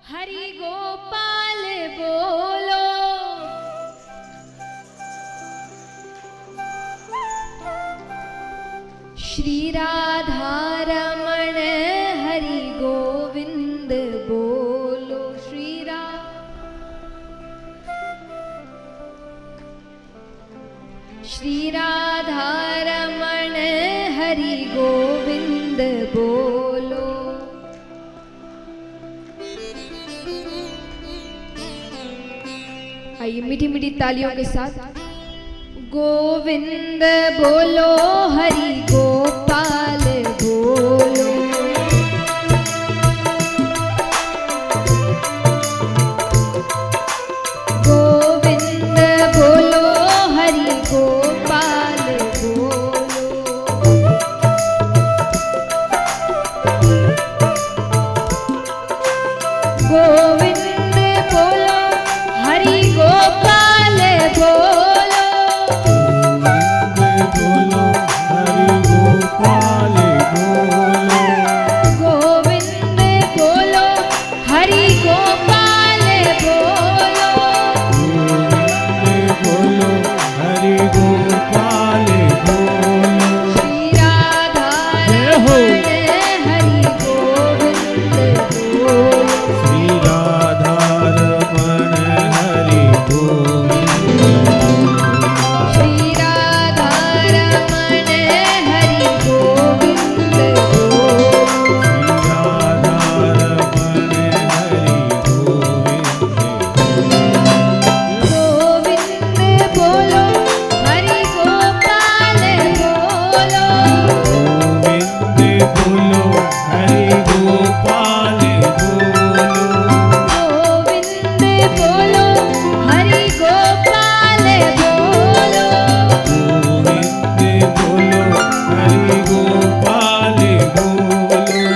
हरि गोपाल बोलो। श्री राधा रमण हरि गोविंद बोलो। श्री राधा रमण हरि गोविंद बोलो। आइए मीठी मीठी तालियों के साथ गोविंद बोलो, हरि गोपाल बोलो। गोविंद बोलो, हरि गोपाल बोलो। गोविंद बोलो, हरि गोपाल बोलो। गोविंद बोलो, हरि गोपाल बोलो। श्री राधा रमण हरि गोविंद बोलो। श्री राधा रमण हरि गोविंद गोविंद बोलो, हरि गोपाल बोलो। गोविंद बोलो, हरि गोपाल बोलो।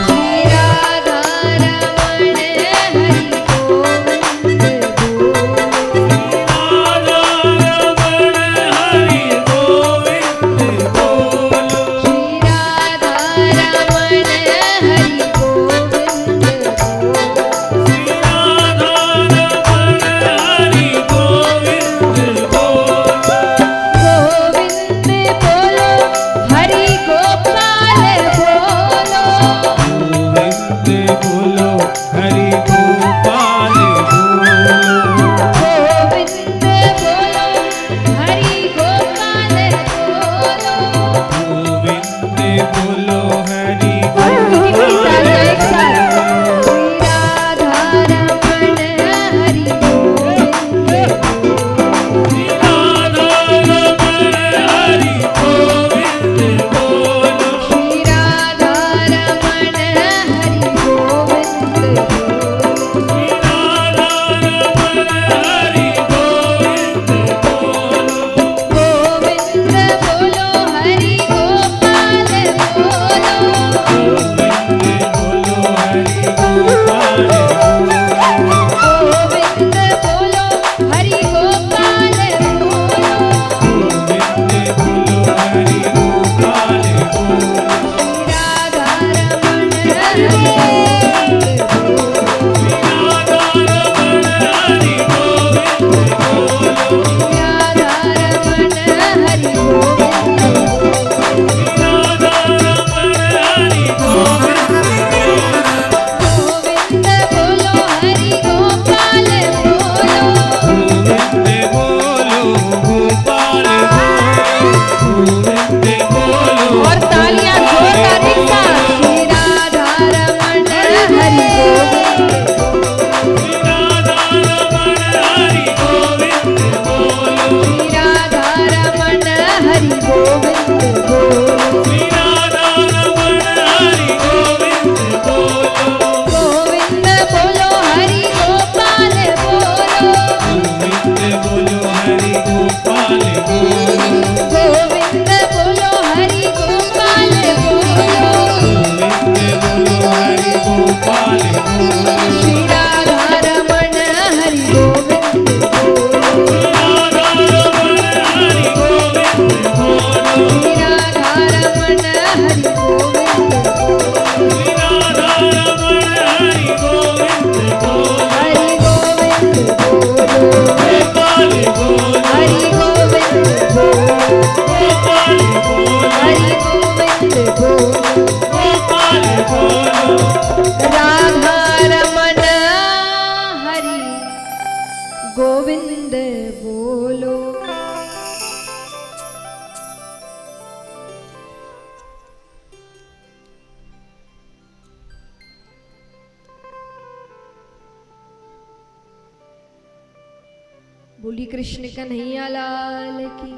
श्री राधा रमण हरि गोविंद बोलो। श्री राधा रमण हरि गोविंद गोविंद बोलो, हरि गोपाल बोलो। गोविंद बोलो, हरि गोपाल बोलो। एक साथ श्री राधा रमण हरि गोविंद श्री राधा रमण हरि गोविंद श्री राधा रमण हरि गोविंद गोविंद बोलो, हरि गोपाल बोलो। गोविंद बोलो, हरि गोपाल बोलो। श्री राधा रमण हरि गोविंद श्री राधा रमण हरि गोविंद गोविंद बोलो, हरि गोपाल बोलो। और तालियां जोरदार एक साथ श्री राधा रमण हरि गोविंद श्री राधा रमण हरि गोविंद गोविंद बोलो, हरि गोपाल बोलो। गोविंद बोलो, हरि गोपाल बोलो। श्री राधा रमण हरि गोविंद श्री राधा रमण हरि गोविंद बोली कृष्ण कन्हैया लाल की।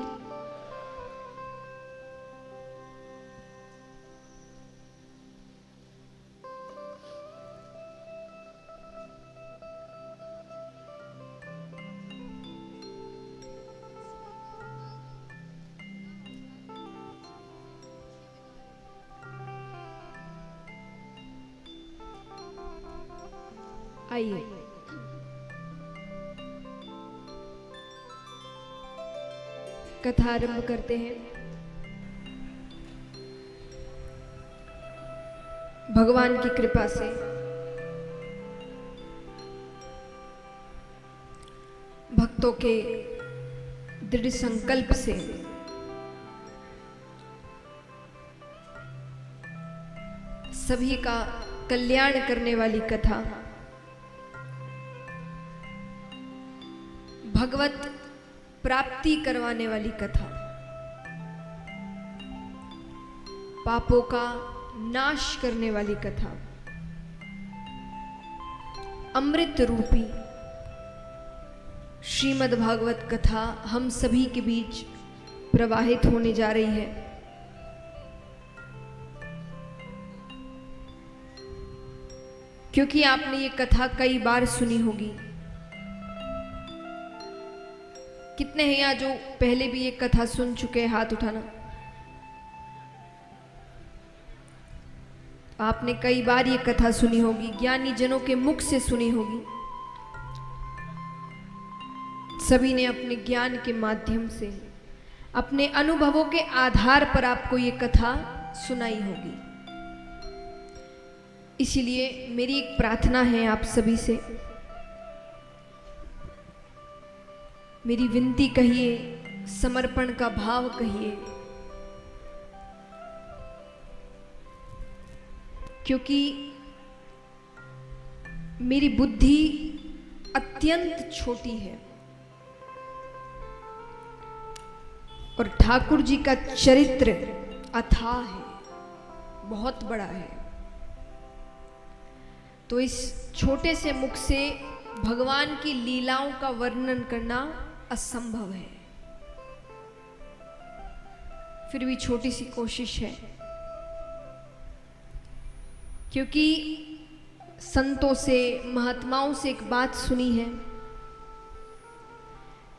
आइए कथा आरंभ करते हैं। भगवान की कृपा से भक्तों के दृढ़ संकल्प से सभी का कल्याण करने वाली कथा, भगवत प्राप्ति करवाने वाली कथा, पापों का नाश करने वाली कथा, अमृत रूपी श्रीमद् भागवत कथा हम सभी के बीच प्रवाहित होने जा रही है। क्योंकि आपने ये कथा कई बार सुनी होगी। कितने हैं यहाँ जो पहले भी ये कथा सुन चुके हैं? हाथ उठाना। आपने कई बार ये कथा सुनी होगी, ज्ञानी जनों के मुख से सुनी होगी। सभी ने अपने ज्ञान के माध्यम से, अपने अनुभवों के आधार पर आपको ये कथा सुनाई होगी। इसीलिए मेरी एक प्रार्थना है आप सभी से, मेरी विनती कहिए, समर्पण का भाव कहिए, क्योंकि मेरी बुद्धि अत्यंत छोटी है और ठाकुर जी का चरित्र अथाह है, बहुत बड़ा है। तो इस छोटे से मुख से भगवान की लीलाओं का वर्णन करना असंभव है। फिर भी छोटी सी कोशिश है, क्योंकि संतों से, महात्माओं से एक बात सुनी है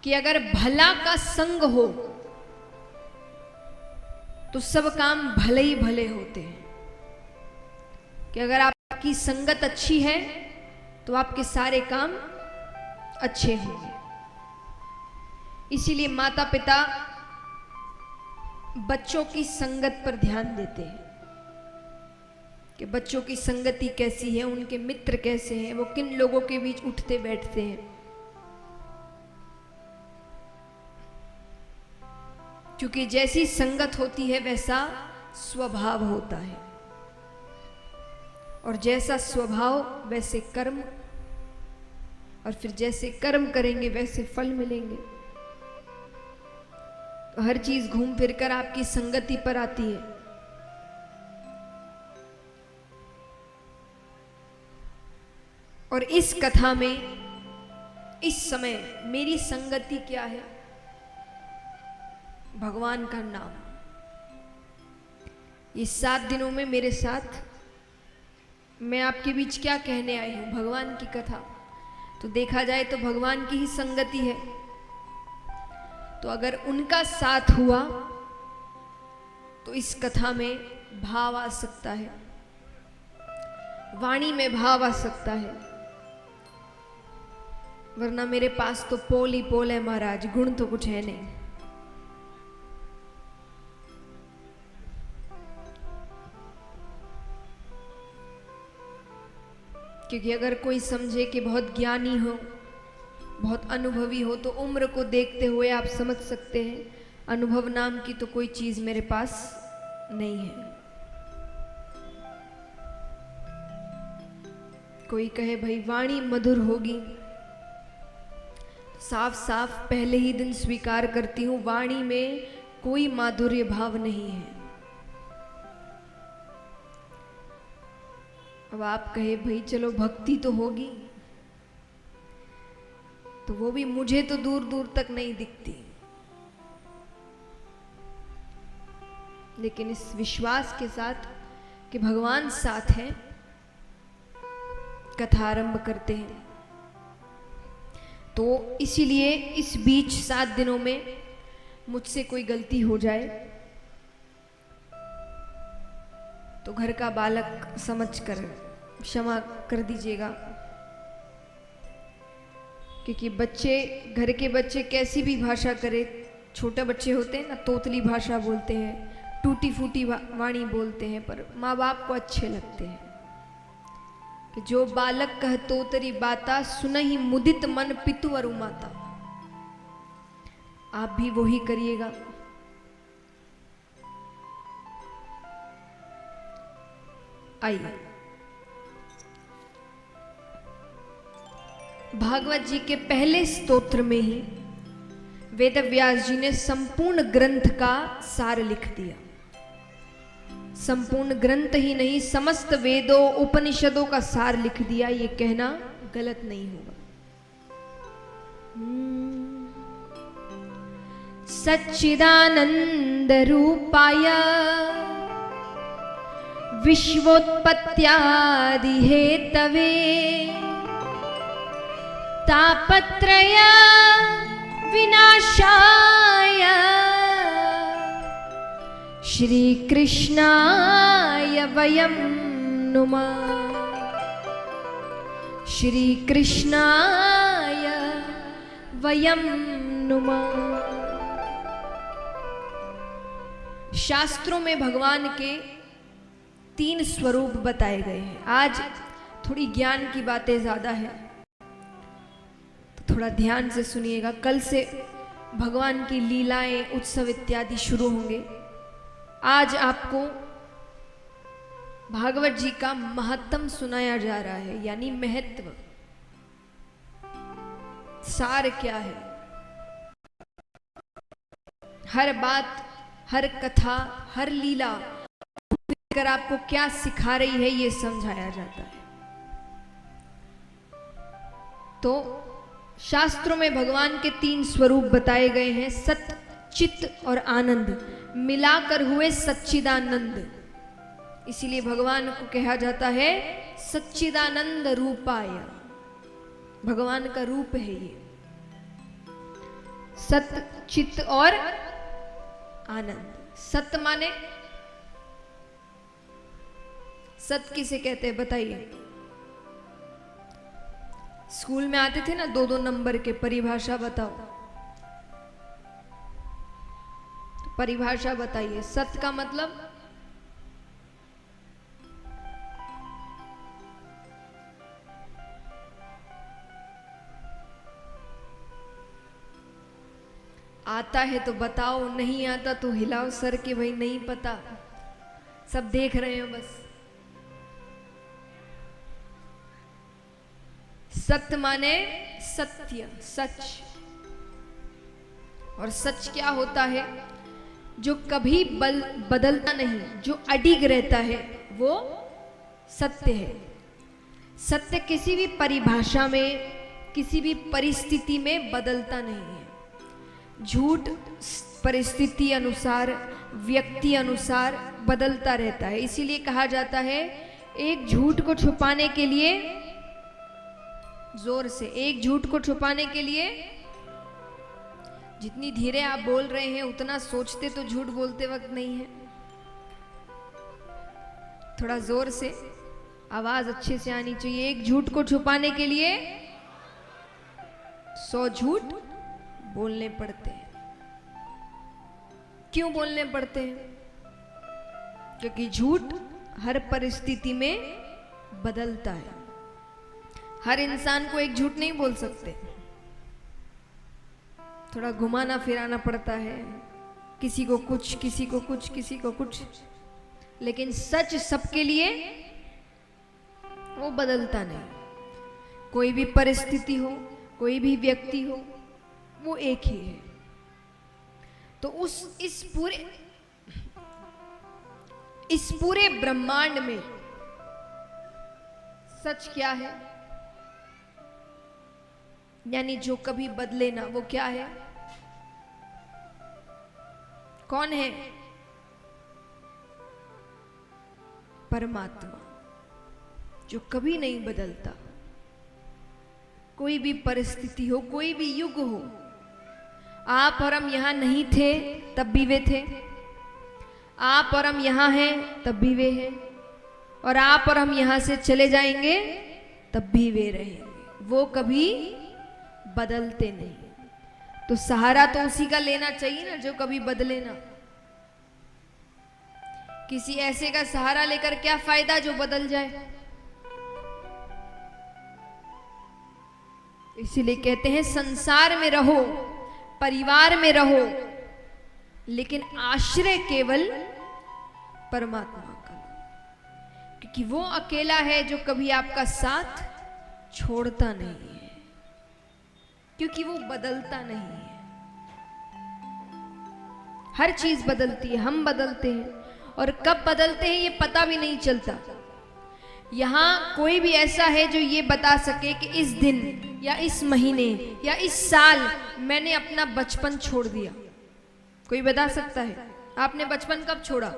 कि अगर भला का संग हो तो सब काम भले ही भले होते हैं। कि अगर आपकी संगत अच्छी है तो आपके सारे काम अच्छे होंगे। इसीलिए माता पिता बच्चों की संगत पर ध्यान देते हैं कि बच्चों की संगति कैसी है, उनके मित्र कैसे हैं, वो किन लोगों के बीच उठते बैठते हैं। क्योंकि जैसी संगत होती है वैसा स्वभाव होता है, और जैसा स्वभाव वैसे कर्म, और फिर जैसे कर्म करेंगे वैसे फल मिलेंगे। तो हर चीज घूम फिर कर आपकी संगति पर आती है। और इस कथा में इस समय मेरी संगति क्या है? भगवान का नाम। ये 7 दिनों में मेरे साथ मैं आपके बीच क्या कहने आई हूं? भगवान की कथा। तो देखा जाए तो भगवान की ही संगति है। तो अगर उनका साथ हुआ तो इस कथा में भाव आ सकता है, वाणी में भाव आ सकता है, वरना मेरे पास तो पोल ही पोल है महाराज, गुण तो कुछ है नहीं। क्योंकि अगर कोई समझे कि बहुत ज्ञानी हो, बहुत अनुभवी हो, तो उम्र को देखते हुए आप समझ सकते हैं अनुभव नाम की तो कोई चीज मेरे पास नहीं है। कोई कहे भाई वाणी मधुर होगी, साफ साफ पहले ही दिन स्वीकार करती हूं वाणी में कोई माधुर्य भाव नहीं है। अब आप कहे भाई चलो भक्ति तो होगी, तो वो भी मुझे तो दूर दूर तक नहीं दिखती, लेकिन इस विश्वास के साथ कि भगवान साथ हैं, कथा आरंभ करते हैं। तो इसीलिए इस बीच 7 दिनों में मुझसे कोई गलती हो जाए तो घर का बालक समझकर क्षमा कर दीजिएगा, क्योंकि बच्चे, घर के बच्चे कैसी भी भाषा करे, छोटे बच्चे होते हैं ना, तोतली भाषा बोलते हैं, टूटी फूटी वाणी बोलते हैं, पर माँ बाप को अच्छे लगते हैं। कि जो बालक कह तोतरी बाता, सुनहि मुदित मन पितु अरु माता। आप भी वही करिएगा। आइए, भागवत जी के पहले स्तोत्र में ही वेद व्यास जी ने संपूर्ण ग्रंथ का सार लिख दिया। संपूर्ण ग्रंथ ही नहीं, समस्त वेदों उपनिषदों का सार लिख दिया। ये कहना गलत नहीं होगा। सच्चिदानंद रूपाय विश्वोत्पत्त्यादि हेतवे तापत्रय विनाशाय श्री कृष्णाय वयं नुमः। श्री कृष्णाय वयं नुमः। शास्त्रों में भगवान के 3 स्वरूप बताए गए हैं। आज थोड़ी ज्ञान की बातें ज्यादा है, तो थोड़ा ध्यान से सुनिएगा। कल से भगवान की लीलाएं, उत्सव इत्यादि शुरू होंगे। आज आपको भागवत जी का महत्तम सुनाया जा रहा है, यानी महत्व, सार क्या है। हर बात, हर कथा, हर लीला कर आपको क्या सिखा रही है, ये समझाया जाता है। तो शास्त्रों में भगवान के 3 स्वरूप बताए गए हैं। सत, चित और आनंद मिलाकर हुए सच्चिदानंद। इसीलिए भगवान को कहा जाता है सच्चिदानंद रूपाय। भगवान का रूप है ये, सत, चित और आनंद। सत माने, सत किसे कहते हैं बताइए। स्कूल में आते थे ना 2-2 नंबर के, परिभाषा बताओ। तो परिभाषा बताइए। सत का मतलब आता है तो बताओ, नहीं आता तो हिलाओ सर के भाई नहीं पता, सब देख रहे हो बस। सत्य माने सत्य, सच। और सच क्या होता है? जो कभी बदलता नहीं, जो अडिग रहता है, वो सत्य है। सत्य किसी भी परिभाषा में, किसी भी परिस्थिति में बदलता नहीं है। झूठ परिस्थिति अनुसार, व्यक्ति अनुसार बदलता रहता है। इसीलिए कहा जाता है एक झूठ को छुपाने के लिए, जोर से, एक झूठ को छुपाने के लिए जितनी धीरे आप बोल रहे हैं उतना सोचते तो झूठ बोलते वक्त नहीं है। थोड़ा जोर से, आवाज अच्छे से आनी चाहिए। एक झूठ को छुपाने के लिए 100 झूठ बोलने पड़ते हैं। क्यों बोलने पड़ते हैं? क्योंकि झूठ हर परिस्थिति में बदलता है। हर इंसान को एक झूठ नहीं बोल सकते, थोड़ा घुमाना फिराना पड़ता है, किसी को कुछ, किसी को कुछ, किसी को कुछ। लेकिन सच सबके लिए वो बदलता नहीं। कोई भी परिस्थिति हो, कोई भी व्यक्ति हो, वो एक ही है। तो इस पूरे ब्रह्मांड में सच क्या है? यानी जो कभी बदले ना, वो क्या है? कौन है? परमात्मा, जो कभी नहीं बदलता। कोई भी परिस्थिति हो, कोई भी युग हो, आप और हम यहां नहीं थे तब भी वे थे, आप और हम यहां हैं तब भी वे हैं, और आप और हम यहां से चले जाएंगे तब भी वे रहेंगे। वो कभी बदलते नहीं। तो सहारा तो उसी का लेना चाहिए ना जो कभी बदले ना। किसी ऐसे का सहारा लेकर क्या फायदा जो बदल जाए। इसीलिए कहते हैं संसार में रहो, परिवार में रहो, लेकिन आश्रय केवल परमात्मा का, क्योंकि वो अकेला है जो कभी आपका साथ छोड़ता नहीं है, क्योंकि वो बदलता नहीं है। हर चीज बदलती है, हम बदलते हैं, और कब बदलते हैं ये पता भी नहीं चलता। यहां कोई भी ऐसा है जो ये बता सके कि इस दिन या इस महीने या इस साल मैंने अपना बचपन छोड़ दिया? कोई बता सकता है? आपने बचपन कब छोड़ा?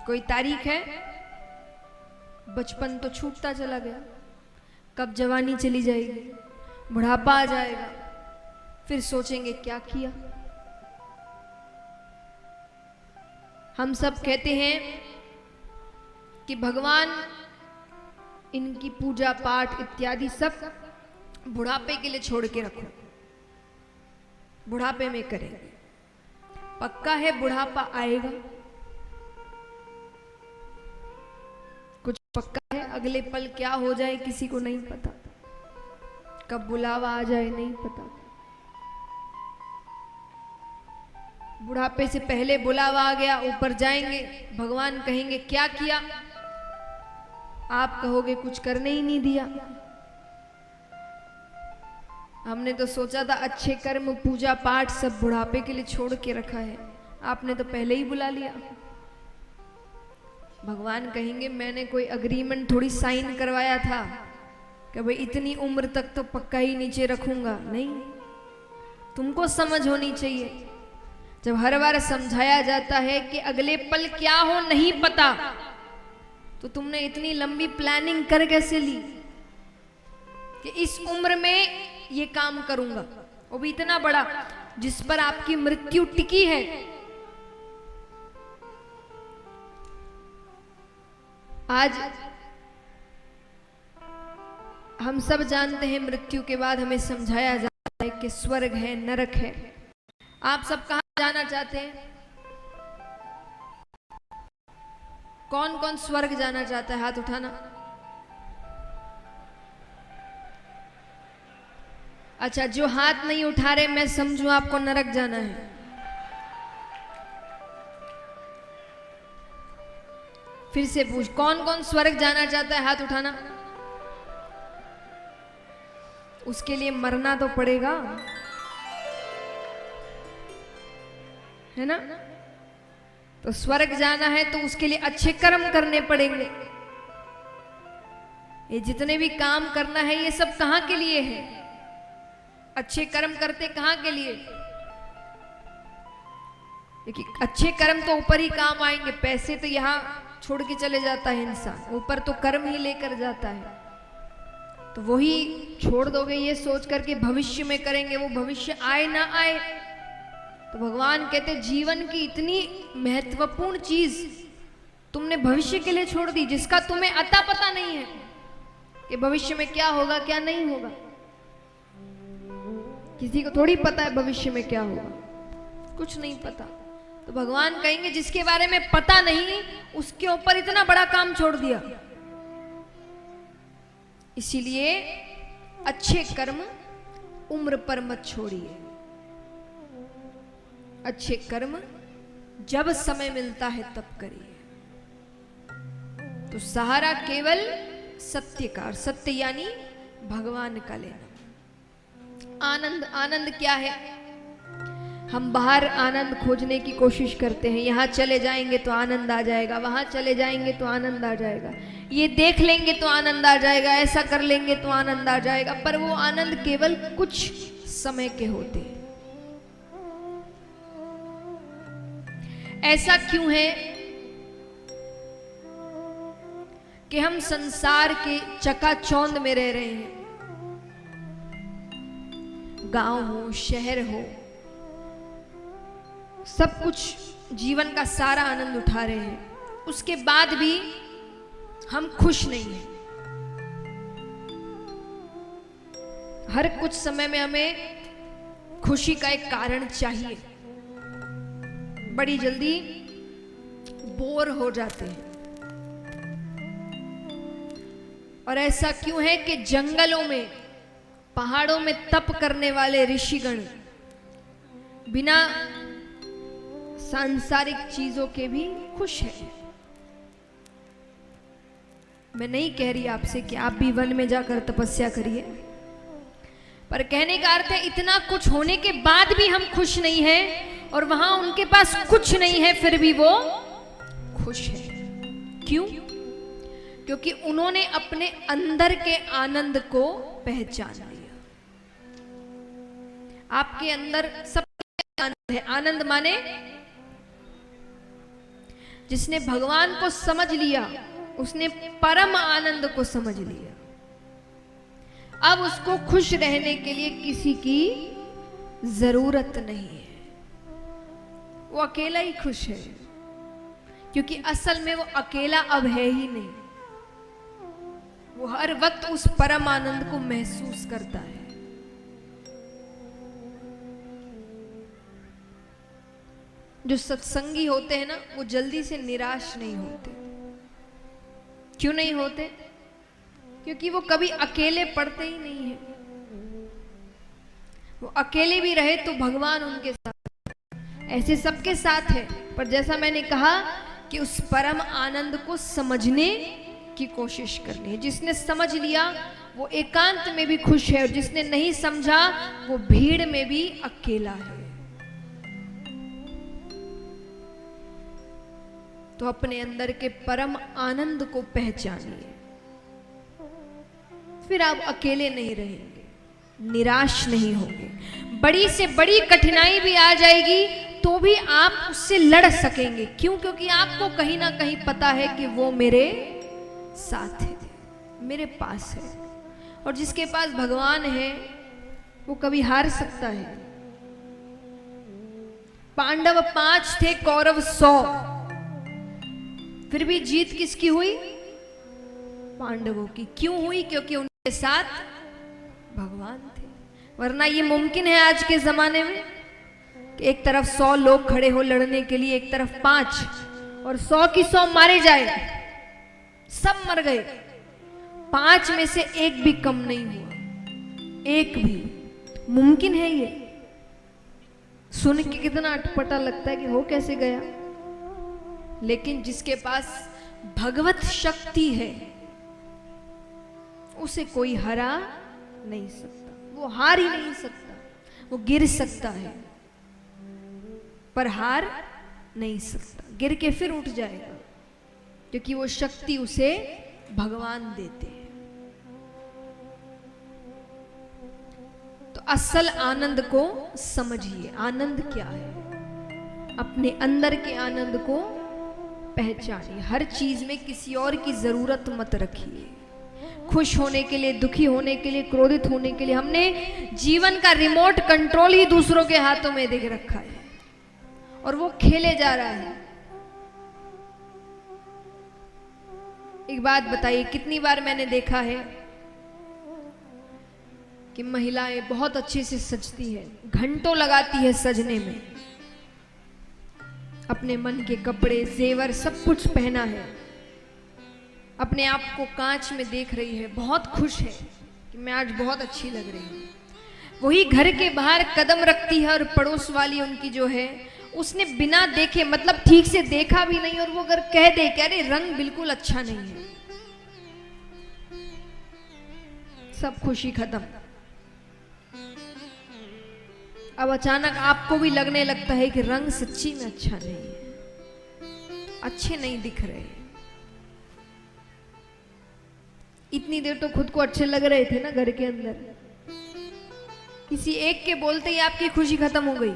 कोई तारीख है? बचपन तो छूटता चला गया। कब जवानी चली जाएगी, बुढ़ापा आ जाएगा, फिर सोचेंगे क्या किया। हम सब कहते हैं कि भगवान इनकी पूजा पाठ इत्यादि सब बुढ़ापे के लिए छोड़ के रखो, बुढ़ापे में करेंगे। पक्का है बुढ़ापा आएगा? कुछ पक्का है? अगले पल क्या हो जाए किसी को नहीं पता, कब बुलावा आ जाए नहीं पता। बुढ़ापे से पहले बुलावा आ गया, ऊपर जाएंगे, भगवान कहेंगे क्या किया? आप कहोगे कुछ करने ही नहीं दिया। हमने तो सोचा था अच्छे कर्म पूजा पाठ सब बुढ़ापे के लिए छोड़ के रखा है, आपने तो पहले ही बुला लिया। भगवान कहेंगे मैंने कोई अग्रीमेंट थोड़ी साइन करवाया था कि भाई इतनी उम्र तक तो पक्का ही नीचे रखूंगा। नहीं, तुमको समझ होनी चाहिए। जब हर बार समझाया जाता है कि अगले पल क्या हो नहीं पता, तो तुमने इतनी लंबी प्लानिंग कर कैसे ली कि इस उम्र में ये काम करूंगा, वो भी इतना बड़ा जिस पर आपकी मृत्यु टिकी है। आज हम सब जानते हैं मृत्यु के बाद हमें समझाया जाता है कि स्वर्ग है, नरक है। आप सब कहां जाना चाहते हैं? कौन कौन स्वर्ग जाना चाहता है? हाथ उठाना। अच्छा, जो हाथ नहीं उठा रहे मैं समझूं आपको नरक जाना है। फिर से पूछ, कौन कौन स्वर्ग जाना चाहता है? हाथ उठाना। उसके लिए मरना तो पड़ेगा, है ना? तो स्वर्ग जाना है तो उसके लिए अच्छे कर्म करने पड़ेंगे। ये जितने भी काम करना है ये सब कहां के लिए है? अच्छे कर्म करते कहां के लिए? देखिए, अच्छे कर्म तो ऊपर ही काम आएंगे, पैसे तो यहां छोड़ के चले जाता है इंसान, ऊपर तो कर्म ही लेकर जाता है। तो वही छोड़ दोगे ये सोच करके भविष्य में करेंगे, वो भविष्य आए ना आए। तो भगवान कहते जीवन की इतनी महत्वपूर्ण चीज तुमने भविष्य के लिए छोड़ दी, जिसका तुम्हें अता पता नहीं है कि भविष्य में क्या होगा क्या नहीं होगा। किसी को थोड़ी पता है भविष्य में क्या होगा, कुछ नहीं पता। तो भगवान कहेंगे जिसके बारे में पता नहीं उसके ऊपर इतना बड़ा काम छोड़ दिया। इसीलिए अच्छे कर्म उम्र पर मत छोड़िए। अच्छे कर्म जब समय मिलता है तब करिए। तो सहारा केवल सत्य का, और सत्य यानी भगवान का लेना। आनंद, आनंद क्या है? हम बाहर आनंद खोजने की कोशिश करते हैं, यहाँ चले जाएंगे तो आनंद आ जाएगा, वहाँ चले जाएंगे तो आनंद आ जाएगा, ये देख लेंगे तो आनंद आ जाएगा, ऐसा कर लेंगे तो आनंद आ जाएगा। पर वो आनंद केवल कुछ समय के होते हैं। ऐसा क्यों है कि हम संसार के चकाचौंध में रह रहे हैं, गांव हो शहर हो, सब कुछ जीवन का सारा आनंद उठा रहे हैं, उसके बाद भी हम खुश नहीं हैं। हर कुछ समय में हमें खुशी का एक कारण चाहिए, बड़ी जल्दी बोर हो जाते हैं। और ऐसा क्यों है कि जंगलों में पहाड़ों में तप करने वाले ऋषिगण बिना सांसारिक चीजों के भी खुश हैं। मैं नहीं कह रही आपसे कि आप भी वन में जाकर तपस्या करिए, पर कहने का अर्थ है इतना कुछ होने के बाद भी हम खुश नहीं हैं, और वहां उनके पास कुछ नहीं है फिर भी वो खुश है। क्यों? क्योंकि उन्होंने अपने अंदर के आनंद को पहचान लिया। आपके अंदर सब आनंद है। आनंद माने जिसने भगवान को समझ लिया, उसने परम आनंद को समझ लिया। अब उसको खुश रहने के लिए किसी की जरूरत नहीं है, वो अकेला ही खुश है, क्योंकि असल में वो अकेला अब है ही नहीं। वो हर वक्त उस परम आनंद को महसूस करता है। जो सत्संगी होते हैं ना, वो जल्दी से निराश नहीं होते। क्यों नहीं होते? क्योंकि वो कभी अकेले पड़ते ही नहीं है। वो अकेले भी रहे तो भगवान उनके साथ, ऐसे सबके साथ है। पर जैसा मैंने कहा कि उस परम आनंद को समझने की कोशिश करनी है। जिसने समझ लिया वो एकांत में भी खुश है, और जिसने नहीं समझा वो भीड़ में भी अकेला है। तो अपने अंदर के परम आनंद को पहचानिए, फिर आप अकेले नहीं रहेंगे, निराश नहीं होंगे। बड़ी से बड़ी कठिनाई भी आ जाएगी तो भी आप उससे लड़ सकेंगे। क्यों? क्योंकि आपको कहीं ना कहीं पता है कि वो मेरे साथ है, मेरे पास है। और जिसके पास भगवान है वो कभी हार सकता है? पांडव 5 थे, कौरव 100, फिर भी जीत किसकी हुई? पांडवों की। क्यों हुई? क्योंकि उनके साथ भगवान थे। वरना ये मुमकिन है आज के जमाने में कि एक तरफ 100 लोग खड़े हो लड़ने के लिए, एक तरफ 5, और 100 की 100 मारे जाए, सब मर गए, 5 में से एक भी कम नहीं हुआ, एक भी। मुमकिन है ये? सुन के कितना अटपटा लगता है कि हो कैसे गया। लेकिन जिसके पास भगवत शक्ति है उसे कोई हरा नहीं सकता। वो हार ही नहीं सकता। वो गिर सकता है पर हार नहीं सकता। गिर के फिर उठ जाएगा, क्योंकि वो शक्ति उसे भगवान देते हैं। तो असल आनंद को समझिए। आनंद क्या है? अपने अंदर के आनंद को पहचानिए। हर चीज में किसी और की जरूरत मत रखिए। खुश होने के लिए, दुखी होने के लिए, क्रोधित होने के लिए हमने जीवन का रिमोट कंट्रोल ही दूसरों के हाथों में दे रखा है, और वो खेले जा रहा है। एक बात बताइए, कितनी बार मैंने देखा है कि महिलाएं बहुत अच्छे से सजती है, घंटों लगाती है सजने में, अपने मन के कपड़े, जेवर सब कुछ पहना है, अपने आप को कांच में देख रही है, बहुत खुश है कि मैं आज बहुत अच्छी लग रही हूँ। वही घर के बाहर कदम रखती है और पड़ोस वाली उनकी जो है, उसने बिना देखे, मतलब ठीक से देखा भी नहीं, और वो अगर कह दे कि अरे रंग बिल्कुल अच्छा नहीं है, सब खुशी खत्म। अब अचानक आपको भी लगने लगता है कि रंग सच्ची में अच्छा नहीं है, अच्छे नहीं दिख रहे। इतनी देर तो खुद को अच्छे लग रहे थे ना घर के अंदर, किसी एक के बोलते ही आपकी खुशी खत्म हो गई।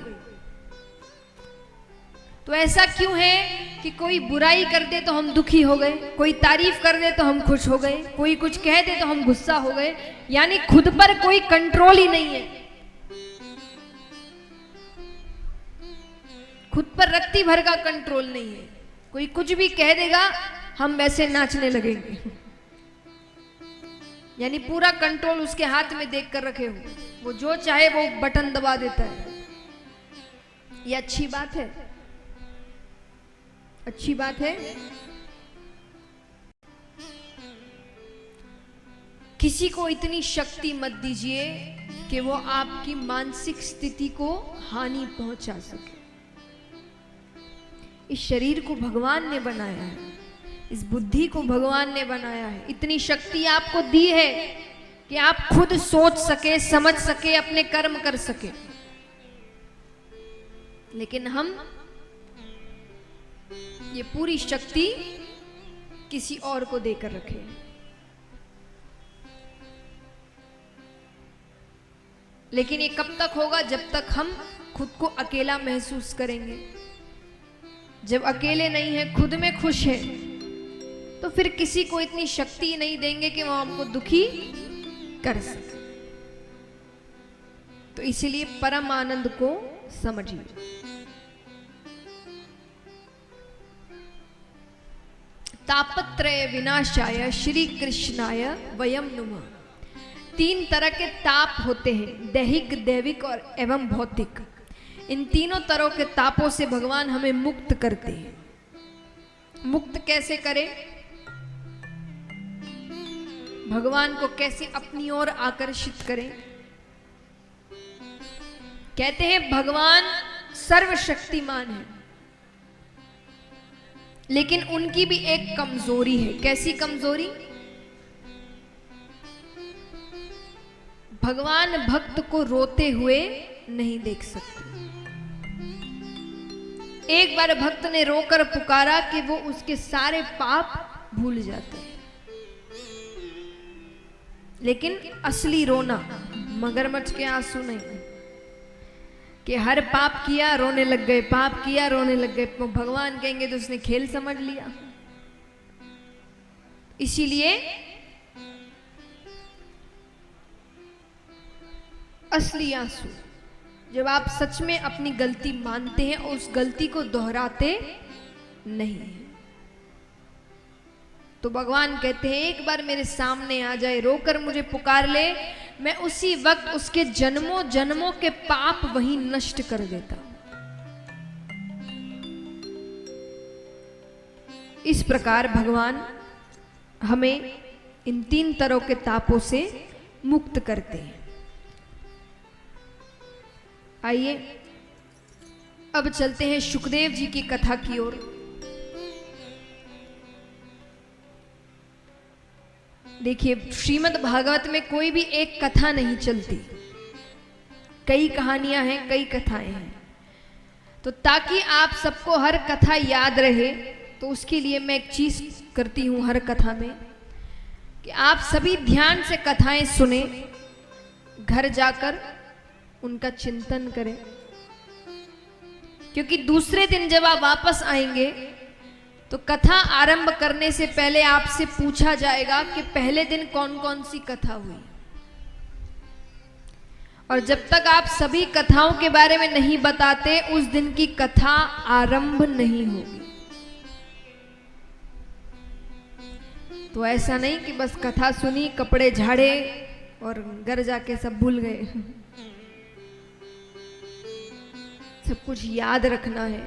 तो ऐसा क्यों है कि कोई बुराई कर दे तो हम दुखी हो गए, कोई तारीफ कर दे तो हम खुश हो गए, कोई कुछ कह दे तो हम गुस्सा हो गए, यानी खुद पर कोई कंट्रोल ही नहीं है। खुद पर रत्ती भर का कंट्रोल नहीं है। कोई कुछ भी कह देगा हम वैसे नाचने लगेंगे, यानी पूरा कंट्रोल उसके हाथ में देख कर रखे हो, वो जो चाहे वो बटन दबा देता है। ये अच्छी बात है? अच्छी बात है? किसी को इतनी शक्ति मत दीजिए कि वो आपकी मानसिक स्थिति को हानि पहुंचा सके। इस शरीर को भगवान ने बनाया है, इस बुद्धि को भगवान ने बनाया है, इतनी शक्ति आपको दी है कि आप खुद सोच सके, समझ सके, अपने कर्म कर सके। लेकिन हम ये पूरी शक्ति किसी और को देकर रखे। लेकिन ये कब तक होगा? जब तक हम खुद को अकेला महसूस करेंगे। जब अकेले नहीं है, खुद में खुश है, तो फिर किसी को इतनी शक्ति नहीं देंगे कि वो हमको दुखी कर सके। तो इसीलिए परम आनंद को समझिए। तापत्रय विनाशाय श्री कृष्णाय वयम नुमः। 3 तरह के ताप होते हैं, दैहिक, दैविक और एवं भौतिक। इन तीनों तरह के तापों से भगवान हमें मुक्त करते हैं। मुक्त कैसे करें? भगवान को कैसे अपनी ओर आकर्षित करें? कहते हैं भगवान सर्वशक्तिमान है, लेकिन उनकी भी एक कमजोरी है। कैसी कमजोरी? भगवान भक्त को रोते हुए नहीं देख सकते। एक बार भक्त ने रोकर पुकारा कि वो उसके सारे पाप भूल जाते हैं। लेकिन असली रोना मगरमच्छ के आंसू नहीं कि हर पाप किया रोने लग गए, पाप किया रोने लग गए। तो भगवान कहेंगे तो उसने खेल समझ लिया। इसीलिए असली आंसू जब आप सच में अपनी गलती मानते हैं और उस गलती को दोहराते नहीं, तो भगवान कहते हैं एक बार मेरे सामने आ जाए, रोकर मुझे पुकार ले, मैं उसी वक्त उसके जन्मों जन्मों के पाप वहीं नष्ट कर देता। इस प्रकार भगवान हमें इन 3 तरह के तापों से मुक्त करते हैं। आइए अब चलते हैं शुकदेव जी की कथा की ओर। देखिए, श्रीमद् भागवत में कोई भी एक कथा नहीं चलती, कई कहानियां हैं, कई कथाएं हैं। तो ताकि आप सबको हर कथा याद रहे, तो उसके लिए मैं एक चीज करती हूं हर कथा में कि आप सभी ध्यान से कथाएं सुने, घर जाकर उनका चिंतन करें, क्योंकि दूसरे दिन जब आप वापस आएंगे तो कथा आरंभ करने से पहले आपसे पूछा जाएगा कि पहले दिन कौन कौन सी कथा हुई। और जब तक आप सभी कथाओं के बारे में नहीं बताते, उस दिन की कथा आरंभ नहीं होगी। तो ऐसा नहीं कि बस कथा सुनी, कपड़े झाड़े और घर जाके सब भूल गए। सब कुछ याद रखना है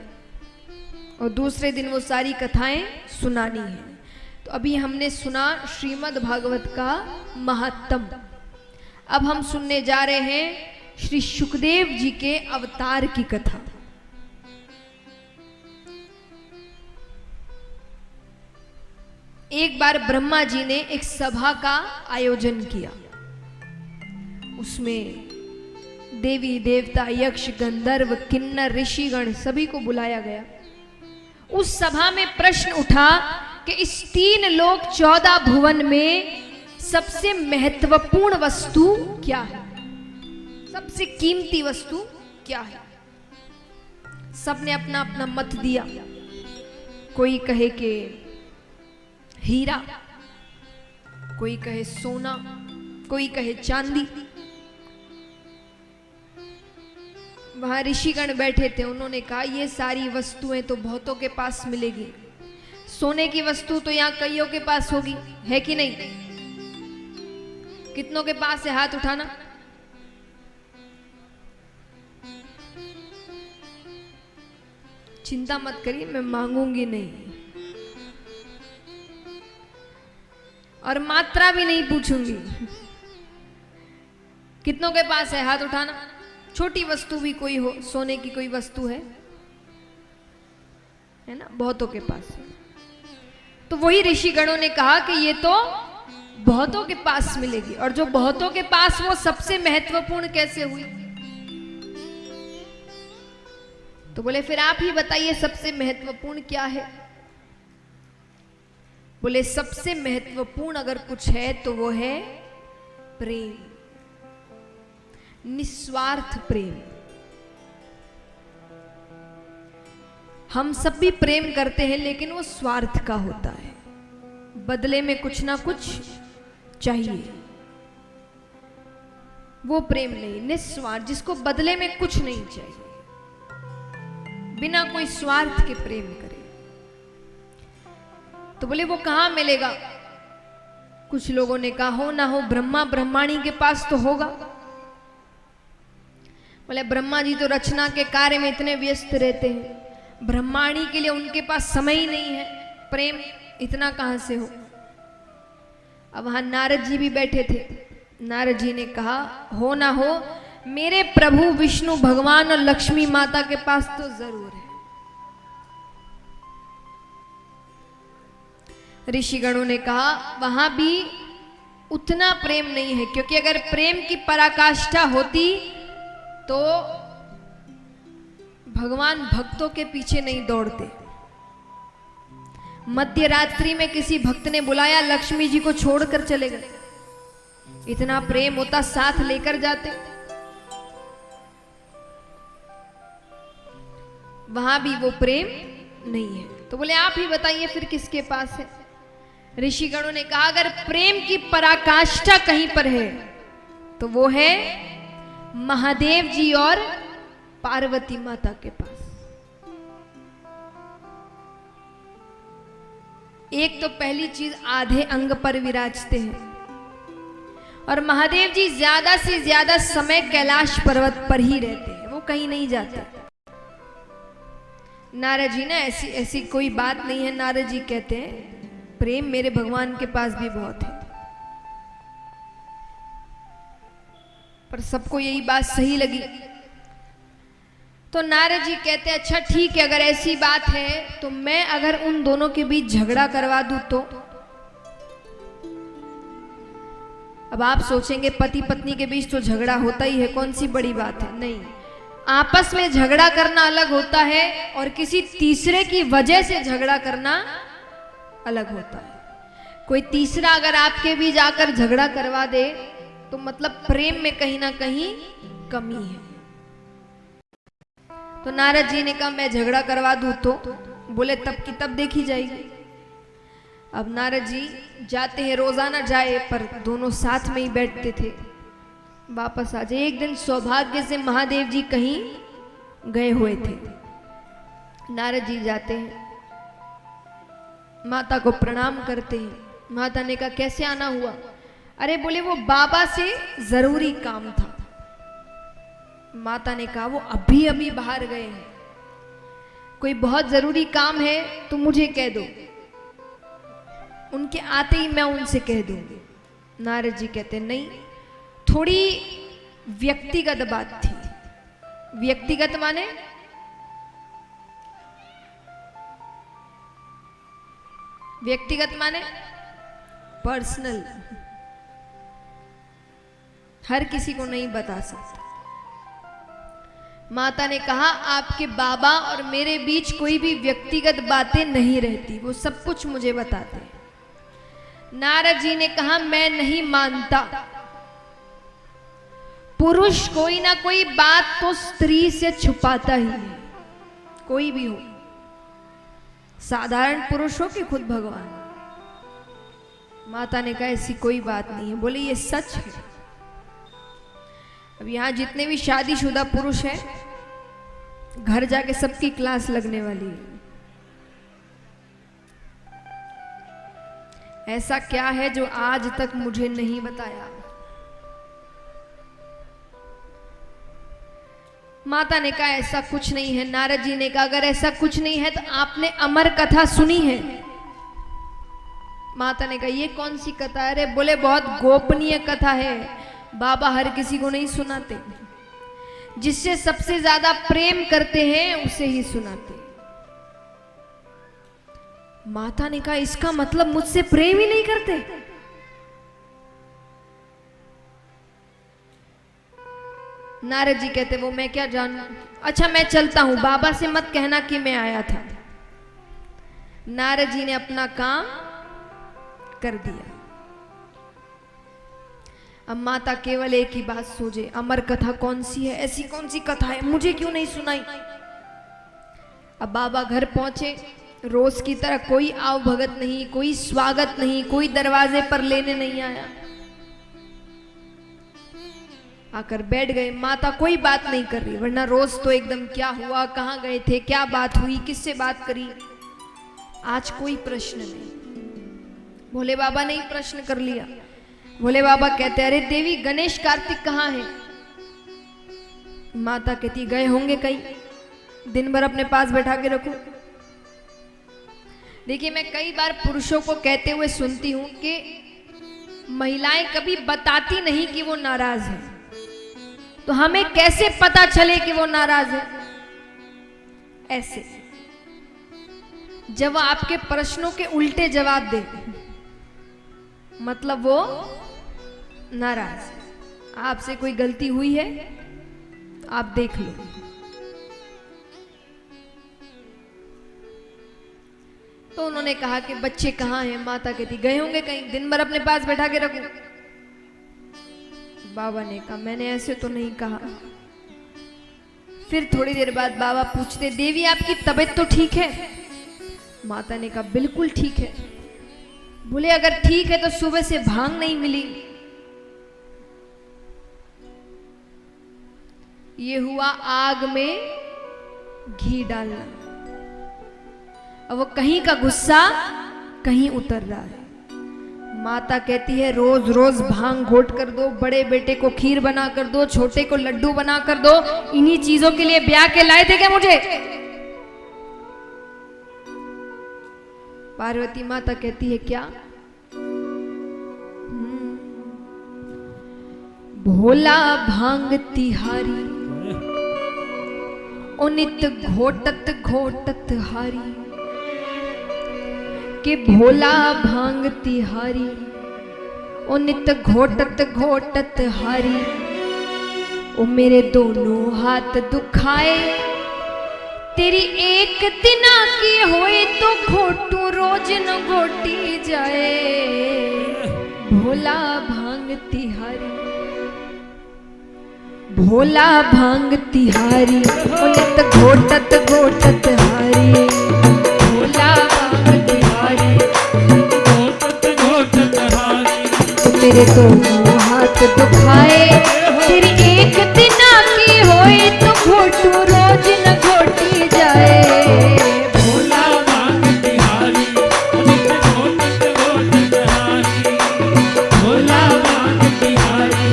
और दूसरे दिन वो सारी कथाएं सुनानी है। तो अभी हमने सुना श्रीमद् भागवत का महात्म। अब हम सुनने जा रहे हैं श्री शुकदेव जी के अवतार की कथा। एक बार ब्रह्मा जी ने एक सभा का आयोजन किया। उसमें देवी देवता यक्ष गंधर्व किन्नर ऋषिगण सभी को बुलाया गया। उस सभा में प्रश्न उठा कि इस 3 लोक 14 भुवन में सबसे महत्वपूर्ण वस्तु क्या है, सबसे कीमती वस्तु क्या है। सबने अपना अपना मत दिया। कोई कहे कि हीरा, कोई कहे सोना, कोई कहे चांदी। वहां ऋषिगण बैठे थे, उन्होंने कहा ये सारी वस्तुएं तो बहुतों के पास मिलेगी, सोने की वस्तु तो यहां कईयों के पास होगी, है कि नहीं? कितनों के पास है? हाथ उठाना। चिंता मत करिए, मैं मांगूंगी नहीं और मात्रा भी नहीं पूछूंगी। कितनों के पास है? हाथ उठाना। छोटी वस्तु भी कोई हो, सोने की कोई वस्तु है ना? बहुतों के पास है। तो वही ऋषिगणों ने कहा कि ये तो बहुतों के पास मिलेगी, और जो बहुतों के पास वो सबसे महत्वपूर्ण कैसे हुई? तो बोले फिर आप ही बताइए सबसे महत्वपूर्ण क्या है? बोले सबसे महत्वपूर्ण अगर कुछ है तो वो है प्रेम, निस्वार्थ प्रेम। हम सब भी प्रेम करते हैं, लेकिन वो स्वार्थ का होता है, बदले में कुछ ना कुछ चाहिए। वो प्रेम नहीं, निस्वार्थ, जिसको बदले में कुछ नहीं चाहिए, बिना कोई स्वार्थ के प्रेम करे। तो बोले वो कहां मिलेगा? कुछ लोगों ने कहा हो ना हो ब्रह्मा ब्रह्माणी के पास तो होगा। बोले ब्रह्मा जी तो रचना के कार्य में इतने व्यस्त रहते हैं, ब्रह्माणी के लिए उनके पास समय ही नहीं है, प्रेम इतना कहां से हो? अब वहां नारद जी भी बैठे थे। नारद जी ने कहा हो ना हो मेरे प्रभु विष्णु भगवान और लक्ष्मी माता के पास तो जरूर है। ऋषिगणों ने कहा वहां भी उतना प्रेम नहीं है, क्योंकि अगर प्रेम की पराकाष्ठा होती तो भगवान भक्तों के पीछे नहीं दौड़ते। मध्य रात्रि में किसी भक्त ने बुलाया, लक्ष्मी जी को छोड़कर चले गए। इतना प्रेम होता साथ लेकर जाते। वहां भी वो प्रेम नहीं है। तो बोले आप ही बताइए फिर किसके पास है? ऋषिगणों ने कहा अगर प्रेम की पराकाष्ठा कहीं पर है तो वो है महादेव जी और पार्वती माता के पास। एक तो पहली चीज आधे अंग पर विराजते हैं, और महादेव जी ज्यादा से ज्यादा समय कैलाश पर्वत पर ही रहते हैं, वो कहीं नहीं जाते। नारद जी ना ऐसी कोई बात नहीं है। नारद जी कहते हैं प्रेम मेरे भगवान के पास भी बहुत है, पर सबको यही बात सही लगी। तो नारद जी कहते हैं अच्छा ठीक है, अगर ऐसी बात है तो मैं अगर उन दोनों के बीच झगड़ा करवा दूं तो? अब आप सोचेंगे पति पत्नी के बीच तो झगड़ा होता ही है, कौन सी बड़ी बात है? नहीं, आपस में झगड़ा करना अलग होता है और किसी तीसरे की वजह से झगड़ा करना अलग होता है। कोई तीसरा अगर आपके बीच आकर झगड़ा करवा दे तो मतलब प्रेम में कहीं ना कहीं कमी है। तो नारद जी ने कहा मैं झगड़ा करवा दूं तो? बोले तब की तब देखी जाएगी। अब नारद जी जाते हैं, रोजाना जाए पर दोनों साथ में ही बैठते थे, वापस आ जाए। एक दिन सौभाग्य से महादेव जी कहीं गए हुए थे। नारद जी जाते हैं, माता को प्रणाम करते हैं। माता ने कहा कैसे आना हुआ? अरे बोले वो बाबा से जरूरी काम था। माता ने कहा वो अभी अभी बाहर गए हैं, कोई बहुत जरूरी काम है तो मुझे कह दो, उनके आते ही मैं उनसे कह दूंगी। नारद जी कहते नहीं, थोड़ी व्यक्तिगत बात थी। व्यक्तिगत माने व्यक्तिगत माने पर्सनल, हर किसी को नहीं बता सकता। माता ने कहा आपके बाबा और मेरे बीच कोई भी व्यक्तिगत बातें नहीं रहती, वो सब कुछ मुझे बताते हैं। नारद जी ने कहा मैं नहीं मानता, पुरुष कोई ना कोई बात तो स्त्री से छुपाता ही है, कोई भी हो, साधारण पुरुष हो कि खुद भगवान। माता ने कहा ऐसी कोई बात नहीं है। बोले ये सच है। अब यहां जितने भी शादीशुदा पुरुष हैं, घर जाके सबकी क्लास लगने वाली है। ऐसा क्या है जो आज तक मुझे नहीं बताया? माता ने कहा ऐसा कुछ नहीं है। नारद जी ने कहा अगर ऐसा कुछ नहीं है तो आपने अमर कथा सुनी है? माता ने कहा ये कौन सी कथा है? अरे बोले बहुत गोपनीय कथा है, बाबा हर किसी को नहीं सुनाते, जिससे सबसे ज्यादा प्रेम करते हैं उसे ही सुनाते। माता ने कहा इसका मतलब मुझसे प्रेम ही नहीं करते? नारद जी कहते वो मैं क्या जानूं, अच्छा मैं चलता हूं, बाबा से मत कहना कि मैं आया था। नारद जी ने अपना काम कर दिया। अब माता केवल एक ही बात सोचे, अमर कथा कौन सी है, ऐसी कौन सी कथा है, मुझे क्यों नहीं सुनाई। अब बाबा घर पहुंचे, रोज की तरह कोई आव भगत नहीं, कोई स्वागत नहीं, कोई दरवाजे पर लेने नहीं आया। आकर बैठ गए। माता कोई बात नहीं कर रही, वरना रोज तो एकदम क्या हुआ, कहाँ गए थे, क्या बात हुई, किससे बात करी। आज कोई प्रश्न नहीं। भोले बाबा ने ही प्रश्न कर लिया। भोले बाबा कहते अरे देवी गणेश कार्तिक कहाँ है? माता कहती गए होंगे कहीं, दिन भर अपने पास बैठा के रखो। देखिए मैं कई बार पुरुषों को कहते हुए सुनती हूं कि महिलाएं कभी बताती नहीं कि वो नाराज है, तो हमें कैसे पता चले कि वो नाराज है? ऐसे जब वो आपके प्रश्नों के उल्टे जवाब दे, मतलब वो नाराज है। आपसे कोई गलती हुई है आप देख लो। तो उन्होंने कहा कि बच्चे कहाँ हैं? माता कहती गए होंगे कहीं, दिन भर अपने पास बैठा के रखो। बाबा ने कहा मैंने ऐसे तो नहीं कहा। फिर थोड़ी देर बाद बाबा पूछते देवी आपकी तबीयत तो ठीक है? माता ने कहा बिल्कुल ठीक है। बोले अगर ठीक है तो सुबह से भांग नहीं मिली। ये हुआ आग में घी डालना। अब वो कहीं का गुस्सा कहीं उतर रहा है। माता कहती है रोज रोज भांग घोट कर दो, बड़े बेटे को खीर बना कर दो, छोटे को लड्डू बना कर दो, इन्हीं चीजों के लिए ब्याह के लाए थे क्या मुझे? पार्वती माता कहती है क्या? भोला भांग तिहारी ओ नित घोटत घोटत हारी, के भोला भांग तिहारी ओ नित घोटत घोटत हारी। ओ मेरे दोनों हाथ दुखाए, तेरी एक दिना की होए तो घोटू रोज न घोटी जाए। भोला भांग तिहारी, भोला भांग तिहारी ओ नित घोटत घोटत हारी। भोला भांग तिहारी घोटत घोटत हारी, मेरे दोनों हाथ दुखाए, तेरी एक दिना की होए तो घोटू रोज न घोटी जाए। भोला भांग तिहारी नित घोटत घोटत हारी। भोला भांग तिहारी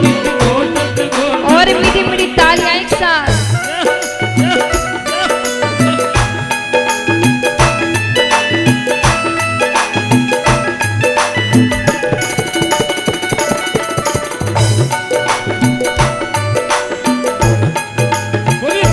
नित घोटत घोटत। और मीठी मीठी तालियां एक साथ। बोलिए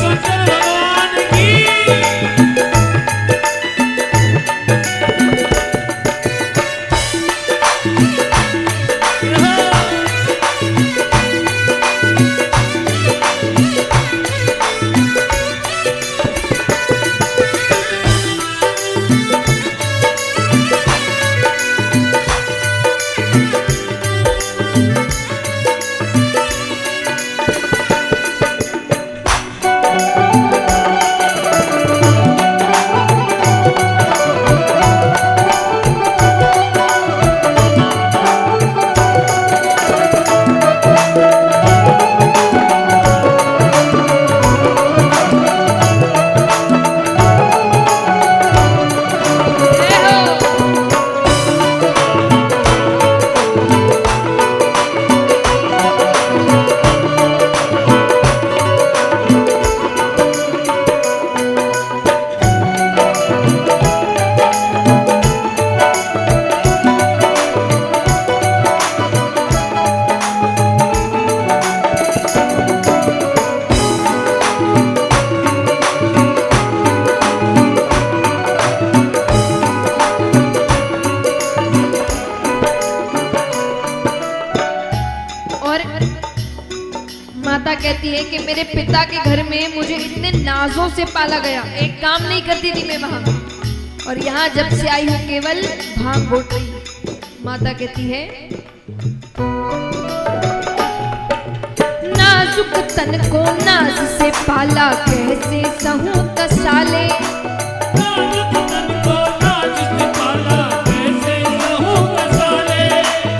है कि मेरे पिता के घर में मुझे इतने नाजों से पाला गया, एक काम नहीं करती थी मैं वहां, और यहाँ जब से आई हूँ केवल भांग घोट रही हूँ। माता कहती है नाजुक तन को नाज से पाला, कैसे सहूं कसाले।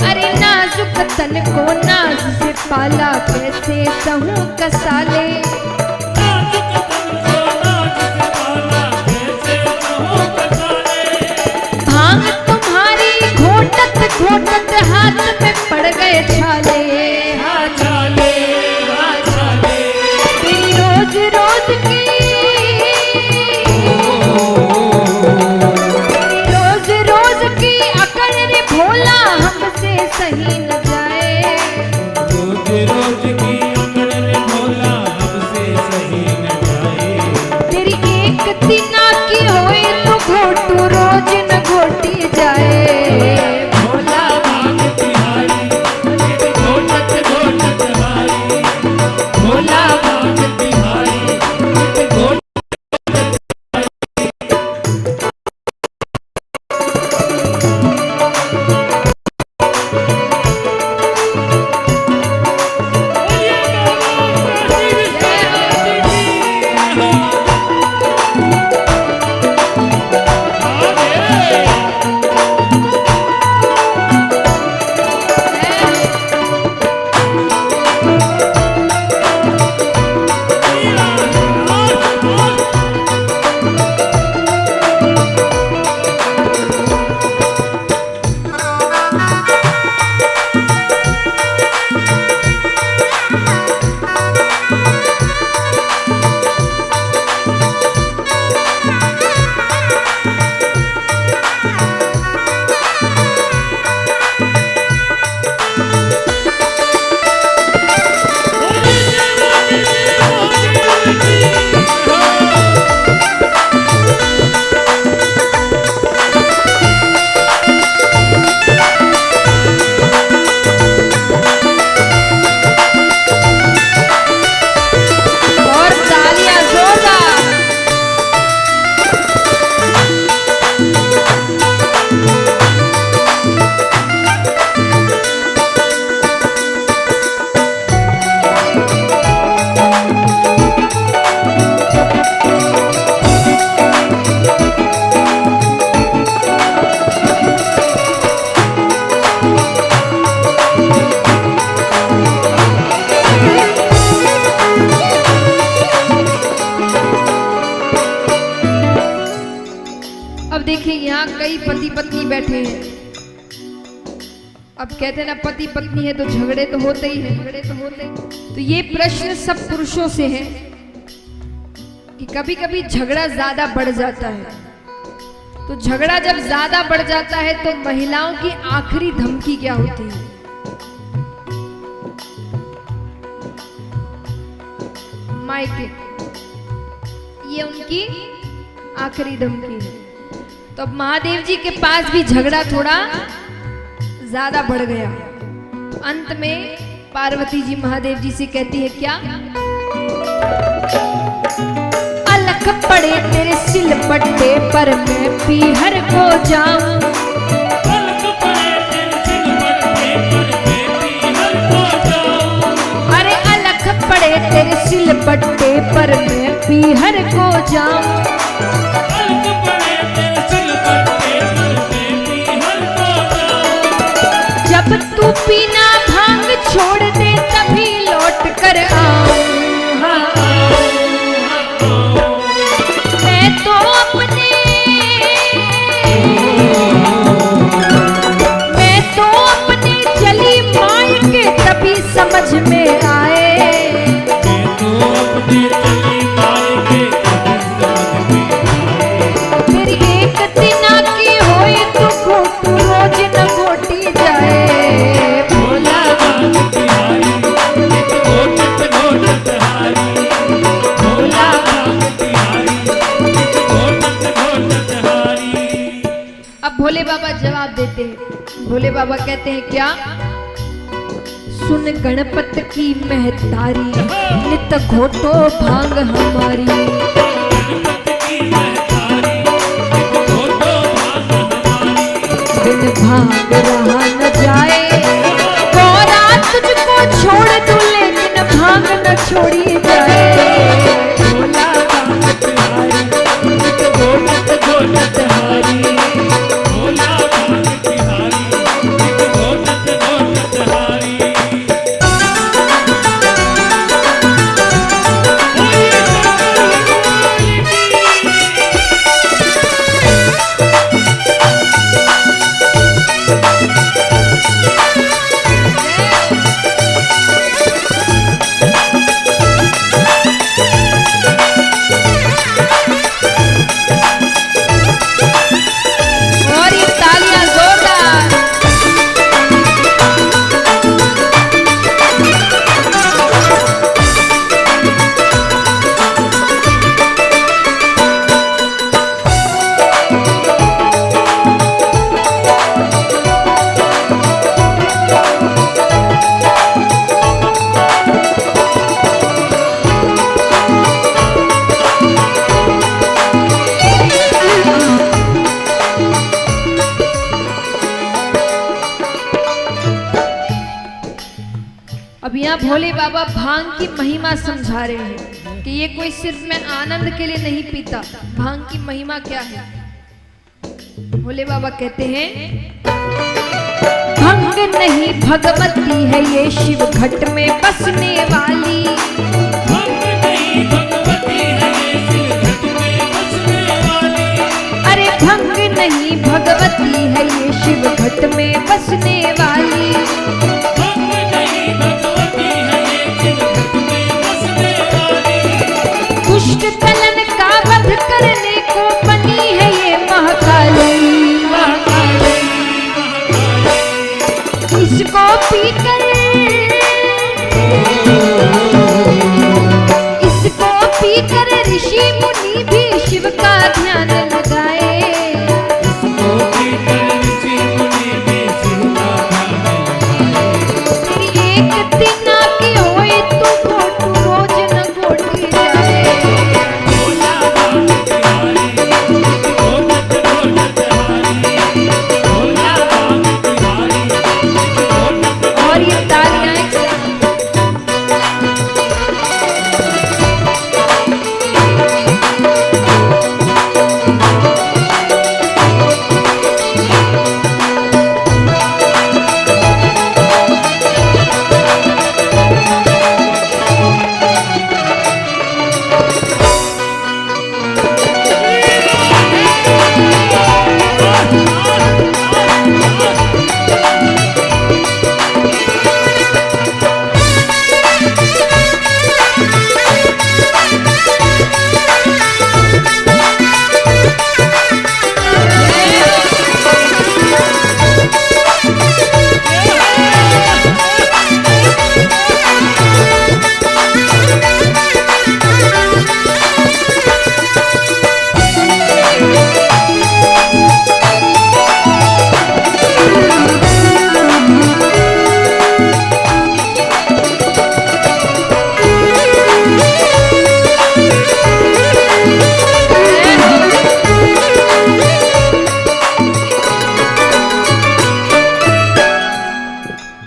अरे नाजुक तन को नाज से पाला, कैसे सहूं कसाले। भांग तुम्हारी घोटत घोटत हाथ में पड़ गए छाले। हाँ छाले, हाँ छाले। तेरी रोज रोज की, रोज रोज की अकड़ रे भोला, हमसे सही न जाए। रोज रोज की अकड़ रे भोला, हमसे सही न जाए। तेरी एक दिना की होए तो घोटू रोज न घोटी जाए। भोला भांग तिहारी, घोटत घोटत हारी। भोला भांग तिहारी, घोटत और तालियां जोरदार। अब देखिए यहाँ कई पति पत्नी बैठे हैं। अब कहते हैं ना पति पत्नी है तो झगड़े तो होते ही हैं, झगड़े तो होते ही। तो ये प्रश्न सब पुरुषों से है कि कभी कभी झगड़ा ज्यादा बढ़ जाता है। तो झगड़ा जब ज्यादा बढ़ जाता है तो महिलाओं की आखिरी धमकी क्या होती है? मायके, ये उनकी आखिरी धमकी है। तो अब महादेव जी के पास भी झगड़ा थोड़ा ज्यादा बढ़ गया। तो अंत में पार्वती जी महादेव जी से कहती है क्या? अलख पड़े तेरे सिलबट्टे पर मैं पीहर को जाऊं। अलग पड़े तेरे सिलबट्टे पर मैं पीहर को जाऊं। अरे अलख पड़े तेरे सिलबट्टे पर मैं पीहर को जाऊं। अलग पड़े तेरे सिलबट्टे पर मैं पीहर को जाऊं। जब तू पीना भांग छोड़ दे तभी लौट कर आऊं। हाँ, मैं तो अपने चली मायके तभी समझ में आए। मैं तो अपने चली मायके तभी समझ में आए। तेरी एक दिना की होए तो घोटू रोज न घोटी जाए। भोला भांग तिहारी, घोटत घोटत हारी। भोला भांग तिहारी, घोटत घोटत हारी। अब भोले बाबा जवाब देते हैं। भोले बाबा कहते हैं क्या? सुन गणपत की महतारी, नित घोटो भांग हमारी। बिन भांग रहा न जाए, गौरा तुझको छोड़ दूं लेकिन भांग न छोड़ी जाए। भोला भांग तिहारी, नित घोटत घोटत हारी। भोला भांग तिहारी, नित घोटत घोटत हारी। और ये तालियां जोरदार। अब यहाँ भोले बाबा भांग की महिमा समझा रहे हैं कि ये कोई सिर्फ मैं आनंद के लिए नहीं पीता। भांग की महिमा क्या है? भोले बाबा कहते हैं, भंग नहीं भगवती है ये शिव घट में बसने वाली। भंग नहीं भगवती है ये शिव घट में बसने वाली। अरे भंग नहीं भगवती है ये शिव घट में बसने वाली। भंग नहीं भगवती है ये शिव घट में बसने वाली। दुष्ट कलन का वध करने को बनी है ये महाकाली। महाकाली, महाकाली। इसको पीकर, इसको पीकर ऋषि मुनि भी शिव का ध्यान लगाए। इसको पीकर ऋषि मुनि भी शिव का ध्यान लगाए। तेरी एक दिना की होए तो घोटू रोज न घोटी जाए। भोला भांग तिहारी, नित घोटत घोटत हारी। भोला भांग तिहारी, नित घोटत और ये तालियां एक साथ।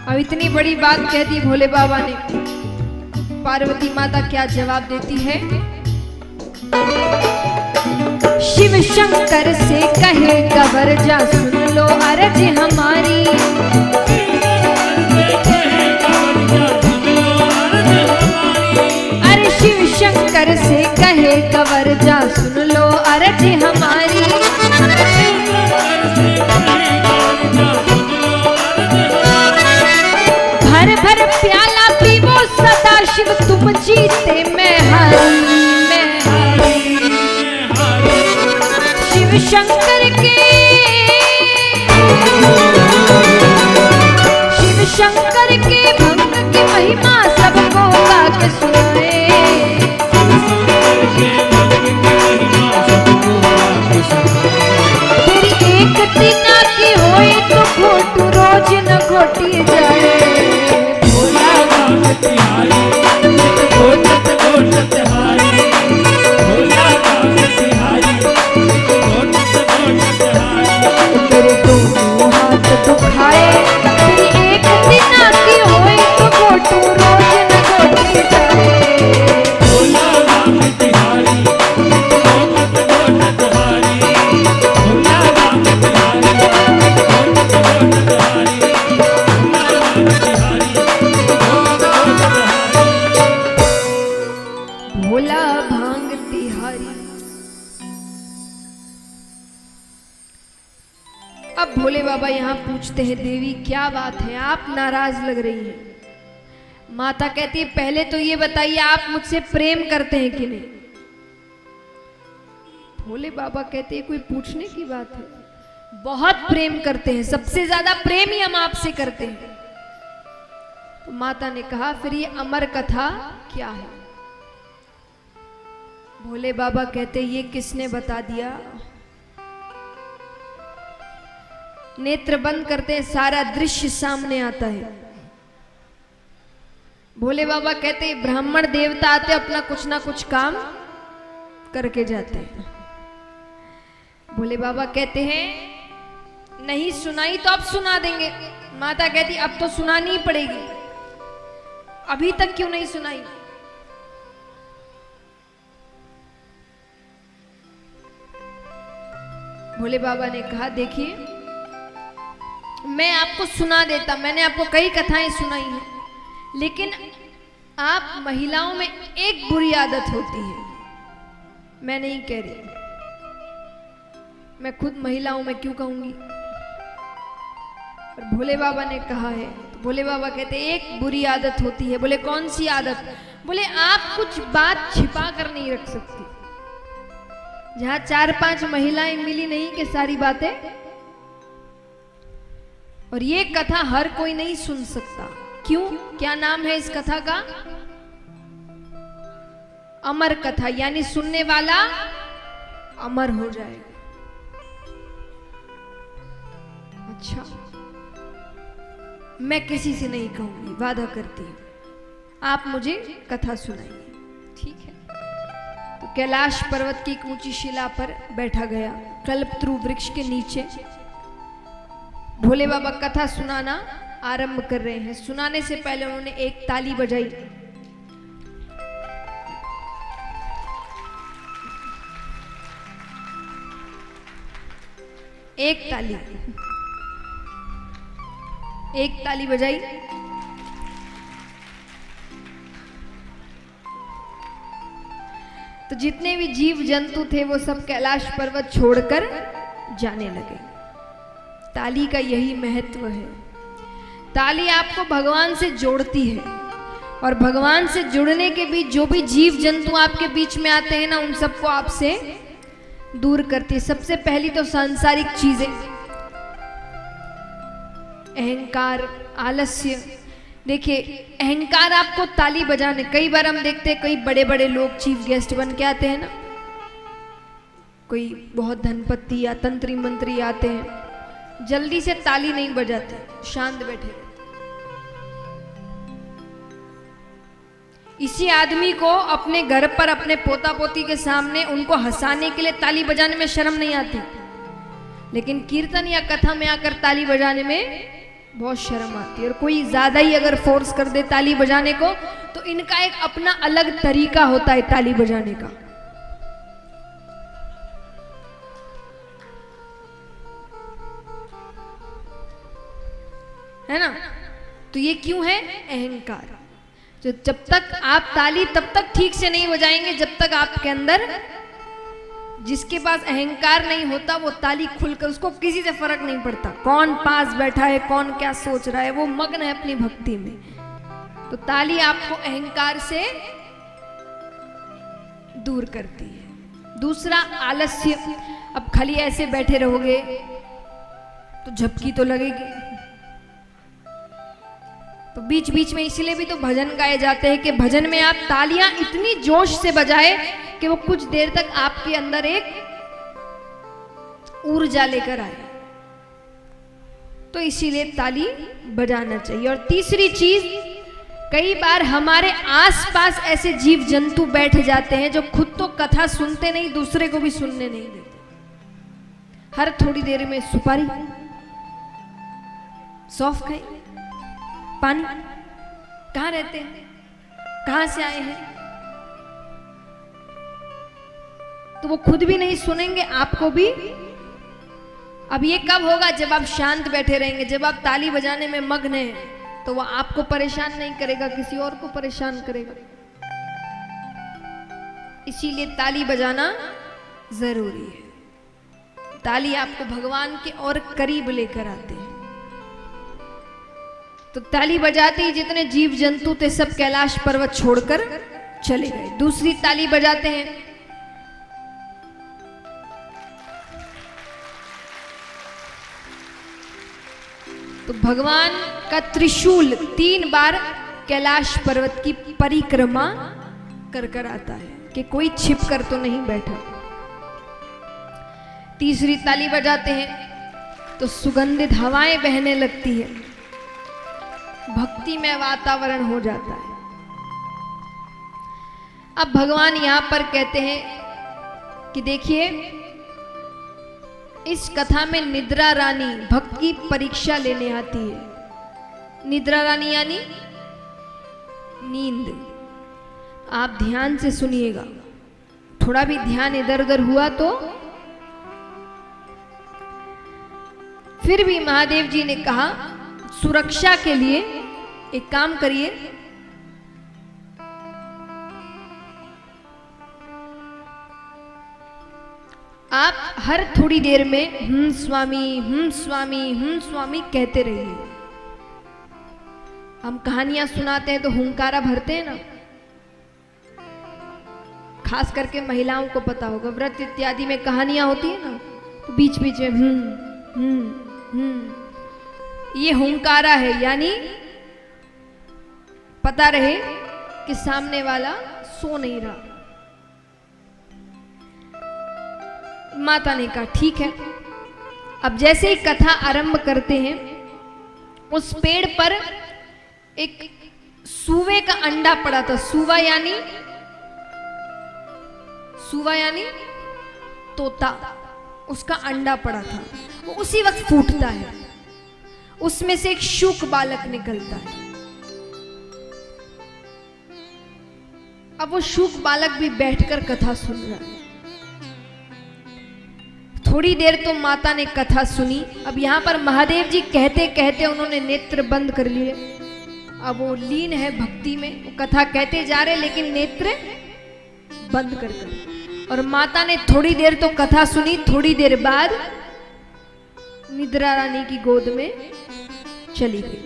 अब इतनी बड़ी बात कह दी भोले बाबा ने। पार्वती माता क्या जवाब देती है? शिव शंकर से कहे कबर जा सुन लो अर्ज हमारी। अरे शिव शंकर से कहे कबर जा सुन लो अर्ज हमारी। भर भर प्याला पीवो सदा शिव तुम जीते मैं हारी, मैं हारी। शिव शंकर के, शिव शंकर के भंग की महिमा सबको गा के सुनाए। तेरी एक दिना की होए तो घोटू रोज न घोटी जाए। अब भोले बाबा यहाँ पूछते हैं, देवी क्या बात है, आप नाराज लग रही हैं। माता कहती है, पहले तो ये बताइए आप मुझसे प्रेम करते हैं कि नहीं। भोले बाबा कहते हैं, कोई पूछने की बात है, बहुत प्रेम करते हैं, सबसे ज्यादा प्रेम ही हम आपसे करते हैं। तो माता ने कहा, फिर ये अमर कथा क्या है। भोले बाबा कहते, ये किसने बता दिया। नेत्र बंद करते, सारा दृश्य सामने आता है। भोले बाबा कहते, ब्राह्मण देवता आते, अपना कुछ ना कुछ काम करके जाते हैं। भोले बाबा कहते हैं, नहीं सुनाई तो अब सुना देंगे। माता कहती, अब तो सुनानी ही पड़ेगी, अभी तक क्यों नहीं सुनाई। भोले बाबा ने कहा, देखिए मैं आपको सुना देता, मैंने आपको कई कथाएं सुनाई हैं, लेकिन आप महिलाओं में एक बुरी आदत होती है, मैं नहीं कह रही, मैं खुद महिलाओं में क्यों कहूंगी। और भोले बाबा ने कहा है, तो भोले बाबा कहते, एक बुरी आदत होती है। बोले कौन सी आदत। बोले आप कुछ बात छिपा कर नहीं रख सकती। जहां 4-5 महिलाएं मिली नहीं कि सारी बातें, और ये कथा हर कोई नहीं सुन सकता। क्यों, क्या नाम है इस कथा का। अमर कथा, यानी सुनने वाला अमर हो जाएगा। अच्छा, मैं किसी से नहीं कहूंगी, वादा करती हूं, आप मुझे कथा सुनाइए, ठीक है। तो कैलाश पर्वत की एक ऊंची शिला पर बैठा गया, कल्पतरु वृक्ष के नीचे भोले बाबा कथा सुनाना आरंभ कर रहे हैं। सुनाने से पहले उन्होंने एक ताली बजाई। एक ताली बजाई। तो जितने भी जीव जंतु थे वो सब कैलाश पर्वत छोड़कर जाने लगे। ताली का यही महत्व है। ताली आपको भगवान से जोड़ती है, और भगवान से जुड़ने के बीच जो भी जीव जंतु आपके बीच में आते हैं ना, उन सबको आपसे दूर करती है। सबसे पहली तो सांसारिक चीजें, अहंकार, आलस्य। देखिए, अहंकार आपको ताली बजाने, कई बार हम देखते हैं कई बड़े बड़े लोग चीफ गेस्ट बन के आते हैं ना, कोई बहुत धनपति या तंत्री मंत्री आते हैं, जल्दी से ताली नहीं बजाते, शांत बैठे रहते। इसी आदमी को अपने घर पर अपने पोता पोती के सामने उनको हंसाने के लिए ताली बजाने में शर्म नहीं आती, लेकिन कीर्तन या कथा में आकर ताली बजाने में बहुत शर्म आती है। और कोई ज्यादा ही अगर फोर्स कर दे ताली बजाने को, तो इनका एक अपना अलग तरीका होता है ताली बजाने का। है ना। तो ये क्यों है? अहंकार। जो जब तक आप ताली तब तक ठीक से नहीं बजाएंगे जब तक आपके अंदर, जिसके पास अहंकार नहीं होता वो ताली खुलकर, उसको किसी से फर्क नहीं पड़ता कौन पास बैठा है, कौन क्या सोच रहा है, वो मग्न है अपनी भक्ति में। तो ताली आपको अहंकार से दूर करती है। दूसरा, आलस्य। अब खाली ऐसे बैठे रहोगे तो झपकी तो लगेगी। तो बीच बीच में इसलिए भी तो भजन गाए जाते हैं कि भजन में आप तालियां इतनी जोश से बजाए कि वो कुछ देर तक आपके अंदर एक ऊर्जा लेकर आए। तो इसीलिए ताली बजाना चाहिए। और तीसरी चीज, कई बार हमारे आसपास ऐसे जीव जंतु बैठ जाते हैं जो खुद तो कथा सुनते नहीं, दूसरे को भी सुनने नहीं देते। हर थोड़ी देर में सुपारी, सौंफ खाई, पानी, कहां रहते हैं, कहां से आए हैं, तो वो खुद भी नहीं सुनेंगे, आपको भी। अब ये कब होगा? जब आप शांत बैठे रहेंगे, जब आप ताली बजाने में मग्न हैं, तो वो आपको परेशान नहीं करेगा, किसी और को परेशान करेगा। इसीलिए ताली बजाना जरूरी है। ताली आपको भगवान के और करीब लेकर आते हैं। तो ताली बजाते ही जितने जीव जंतु थे सब कैलाश पर्वत छोड़कर चले गए। दूसरी ताली बजाते हैं, तो भगवान का त्रिशूल 3 बार कैलाश पर्वत की परिक्रमा कर कर आता है कि कोई छिप कर तो नहीं बैठा। तीसरी ताली बजाते हैं तो सुगंधित हवाएं बहने लगती है, भक्ति में वातावरण हो जाता है। अब भगवान यहां पर कहते हैं कि देखिए, इस कथा में निद्रा रानी भक्त की परीक्षा लेने आती है। निद्रा रानी यानी नींद। आप ध्यान से सुनिएगा, थोड़ा भी ध्यान इधर उधर हुआ तो फिर भी महादेव जी ने कहा सुरक्षा के लिए एक काम करिए, आप हर थोड़ी देर में स्वामी स्वामी कहते रहिए। हम कहानियां सुनाते हैं तो हुंकारा भरते हैं ना, खास करके महिलाओं को पता होगा, व्रत इत्यादि में कहानियां होती है ना, तो बीच बीच में ये हुंकारा है, यानी पता रहे कि सामने वाला सो नहीं रहा। माता ने कहा ठीक है। अब जैसे ही कथा आरंभ करते हैं, उस पेड़ पर एक सूवे का अंडा पड़ा था। सूवा यानी तोता, उसका अंडा पड़ा था। वो उसी वक्त फूटता है, उसमें से एक शुक बालक निकलता है। अब वो शुक बालक भी बैठकर कथा सुन रहा है। थोड़ी देर तो माता ने कथा सुनी। अब यहां पर महादेव जी कहते कहते उन्होंने नेत्र बंद कर लिए। अब वो लीन है भक्ति में, वो कथा कहते जा रहे लेकिन नेत्र बंद कर कर। और माता ने थोड़ी देर तो कथा सुनी, थोड़ी देर बाद निद्रा रानी की गोद में चली गई।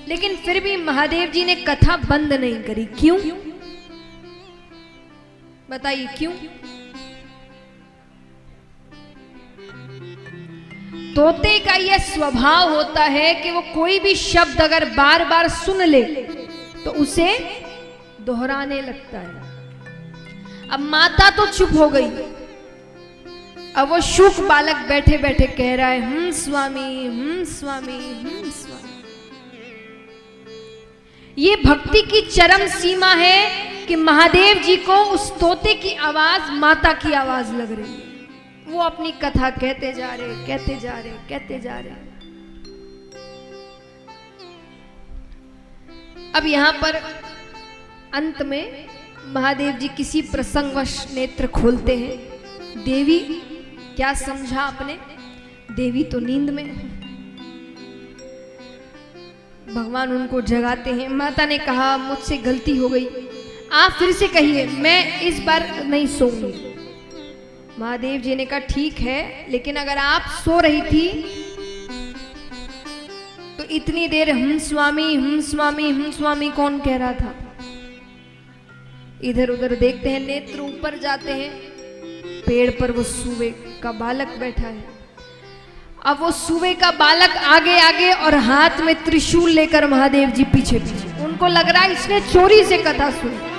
लेकिन फिर भी महादेव जी ने कथा बंद नहीं करी। क्यों बताइए क्यों? तोते का यह स्वभाव होता है कि वो कोई भी शब्द अगर बार बार सुन ले तो उसे दोहराने लगता है। अब माता तो चुप हो गई, अब वो शुक बालक बैठे बैठे कह रहा है स्वामी स्वामी स्वामी। ये भक्ति की चरम सीमा है कि महादेव जी को उस तोते की आवाज माता की आवाज लग रही है। वो अपनी कथा कहते जा रहे कहते जा रहे कहते जा रहे। अब यहां पर अंत में महादेव जी किसी प्रसंगवश नेत्र खोलते हैं। देवी क्या समझा आपने? देवी तो नींद में। भगवान उनको जगाते हैं। माता ने कहा मुझसे गलती हो गई, आप फिर से कहिए, मैं इस बार नहीं सोऊंगी। महादेव जी ने कहा ठीक है, लेकिन अगर आप सो रही थी तो इतनी देर हम स्वामी कौन कह रहा था? इधर उधर देखते हैं, नेत्र ऊपर जाते हैं, पेड़ पर वो सूवे का बालक बैठा है। अब वो सूवे का बालक आगे आगे और हाथ में त्रिशूल लेकर महादेव जी पीछे पीछे। उनको लग रहा है इसने चोरी से कथा सुनी।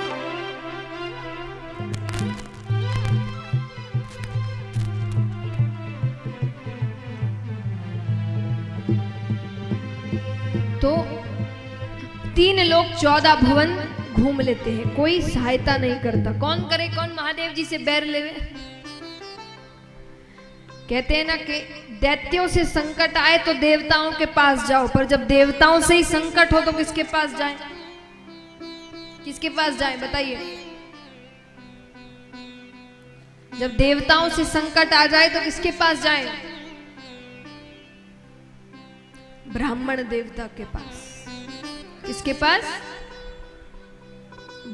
तो 3 लोग 14 भुवन घूम लेते हैं, कोई सहायता नहीं करता। कौन करे, कौन महादेव जी से बैर लेवे? कहते हैं ना कि दैत्यों से संकट आए तो देवताओं के पास जाओ, पर जब देवताओं से ही संकट हो तो किसके पास जाए? किसके पास जाए बताइए? जब देवताओं से संकट आ जाए तो किसके पास जाए? ब्राह्मण देवता के पास। किसके पास?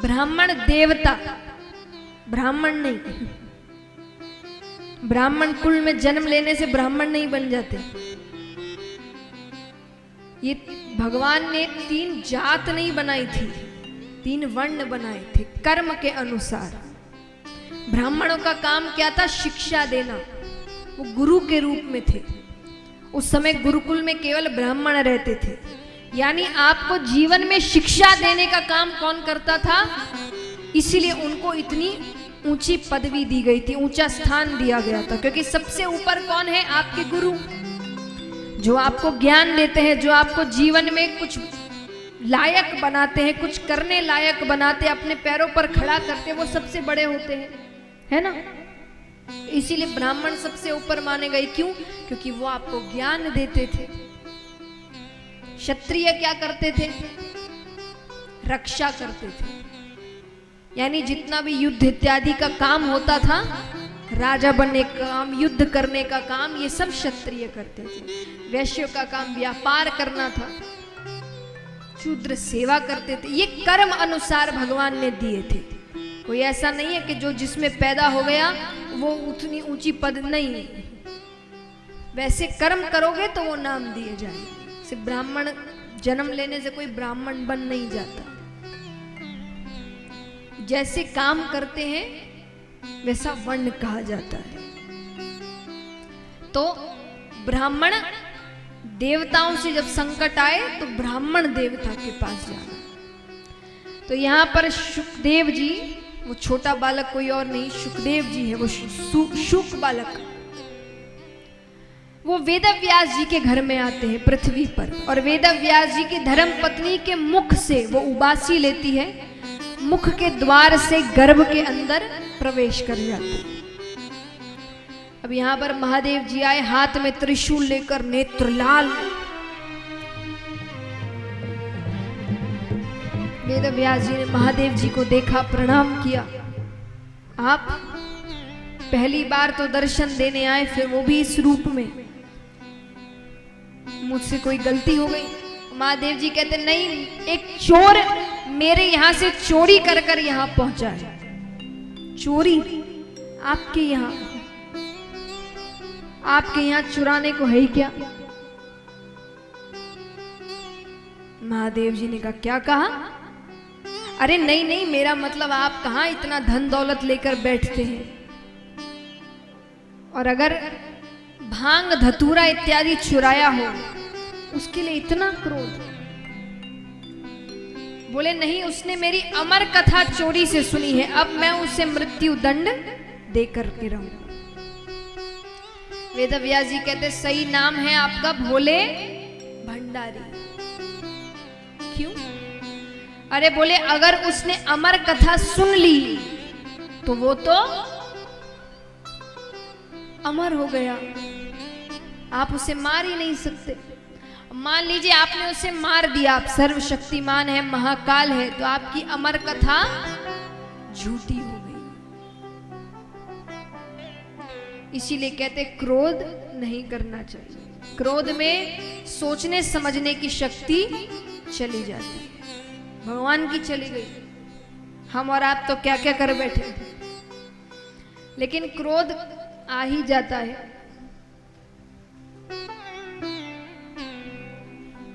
ब्राह्मण देवता, ब्राह्मण नहीं। ब्राह्मण कुल में जन्म लेने से ब्राह्मण नहीं बन जाते। ये भगवान ने 3 जात नहीं बनाई थी, 3 वर्ण बनाए थे कर्म के अनुसार। ब्राह्मणों का काम क्या था? शिक्षा देना। वो गुरु के रूप में थे। उस समय गुरुकुल में केवल ब्राह्मण रहते थे। यानी आपको जीवन में शिक्षा देने का काम कौन करता था? इसीलिए उनको इतनी ऊंची पदवी दी गई थी, ऊंचा स्थान दिया गया था, क्योंकि सबसे ऊपर कौन है? आपके गुरु, जो आपको ज्ञान देते हैं, जो आपको जीवन में कुछ लायक बनाते हैं, कुछ करने लायक बनाते हैं, अपने पैरों पर खड़ा करते हैं, वो सबसे बड़े होते हैं, है ना? इसीलिए ब्राह्मण सबसे ऊपर माने गए। क्यों? क्योंकि वो आपको ज्ञान देते थे। क्षत्रिय क्या करते थे? रक्षा करते थे। यानी जितना भी युद्ध इत्यादि का काम होता था, राजा बनने का काम, युद्ध करने का काम, ये सब क्षत्रिय करते थे। वैश्य का काम व्यापार करना था, शूद्र सेवा करते थे। ये कर्म अनुसार भगवान ने दिए थे। कोई ऐसा नहीं है कि जो जिसमें पैदा हो गया वो उतनी ऊंची पद नहीं। वैसे कर्म करोगे तो वो नाम दिए जाएंगे। सिर्फ ब्राह्मण जन्म लेने से कोई ब्राह्मण बन नहीं जाता। जैसे काम करते हैं वैसा वर्ण कहा जाता है। तो ब्राह्मण देवताओं से जब संकट आए तो ब्राह्मण देवता के पास जाना। तो यहाँ पर शुकदेव जी, वो छोटा बालक कोई और नहीं, शुकदेव जी है, वो शुक बालक, वो वेदव्यास जी के घर में आते हैं पृथ्वी पर। और वेदव्यास जी की धर्म पत्नी के मुख से वो उबासी लेती है, मुख के द्वार से गर्भ के अंदर प्रवेश कर जाते हैं। अब यहां पर महादेव जी आए, हाथ में त्रिशूल लेकर, नेत्र लाल। वेदव्यास जी ने महादेव जी को देखा, प्रणाम किया। आप पहली बार तो दर्शन देने आए, फिर वो भी इस रूप में, मुझसे कोई गलती हो गई? महादेव जी कहते नहीं, एक चोर मेरे यहां से चोरी कर कर यहां पहुंचा है। चोरी आपके यहां चुराने को है ही क्या? महादेव जी ने कहा, क्या कहा? अरे नहीं नहीं, मेरा मतलब आप कहां इतना धन दौलत लेकर बैठते हैं, और अगर भांग धतूरा इत्यादि चुराया हो उसके लिए इतना क्रोध? बोले नहीं, उसने मेरी अमर कथा चोरी से सुनी है, अब मैं उसे मृत्यु दंड देकर के रहूं। वेदव्यास जी कहते सही नाम है आपका भोले भंडारी। क्यों? अरे बोले अगर उसने अमर कथा सुन ली तो वो तो अमर हो गया, आप उसे मार ही नहीं सकते। मान लीजिए आपने उसे मार दिया, आप सर्वशक्तिमान है, महाकाल है, तो आपकी अमर कथा झूठी हो गई। इसीलिए कहते क्रोध नहीं करना चाहिए। क्रोध में सोचने समझने की शक्ति चली जाती है, भगवान की चली गई। हम और आप तो क्या क्या कर बैठे, लेकिन क्रोध आ ही जाता है।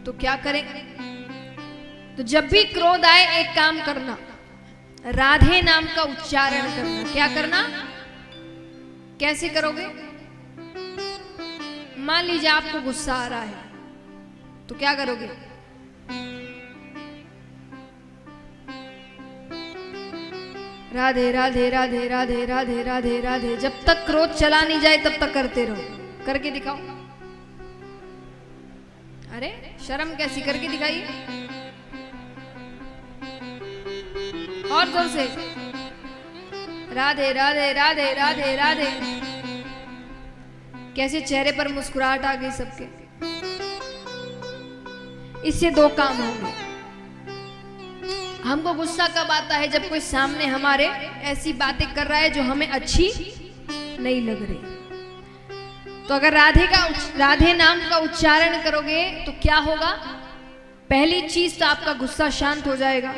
तो क्या करें? तो जब भी क्रोध आए एक काम करना, राधे नाम का उच्चारण करना। क्या करना? कैसे करोगे? मान लीजिए आपको गुस्सा आ रहा है तो क्या करोगे? राधे राधे राधे राधे राधे राधे राधे, जब तक क्रोध चला नहीं जाए तब तक करते रहो। करके दिखाओ। अरे शर्म कैसी, करके दिखाइए और जोर से। राधे राधे राधे राधे राधे। कैसे चेहरे पर मुस्कुराहट आ गई सबके। इससे दो काम होंगे। हमको गुस्सा कब आता है? जब कोई सामने हमारे ऐसी बातें कर रहा है जो हमें अच्छी नहीं लग रही। तो अगर राधे नाम का उच्चारण करोगे तो क्या होगा? पहली चीज तो आपका गुस्सा शांत हो जाएगा।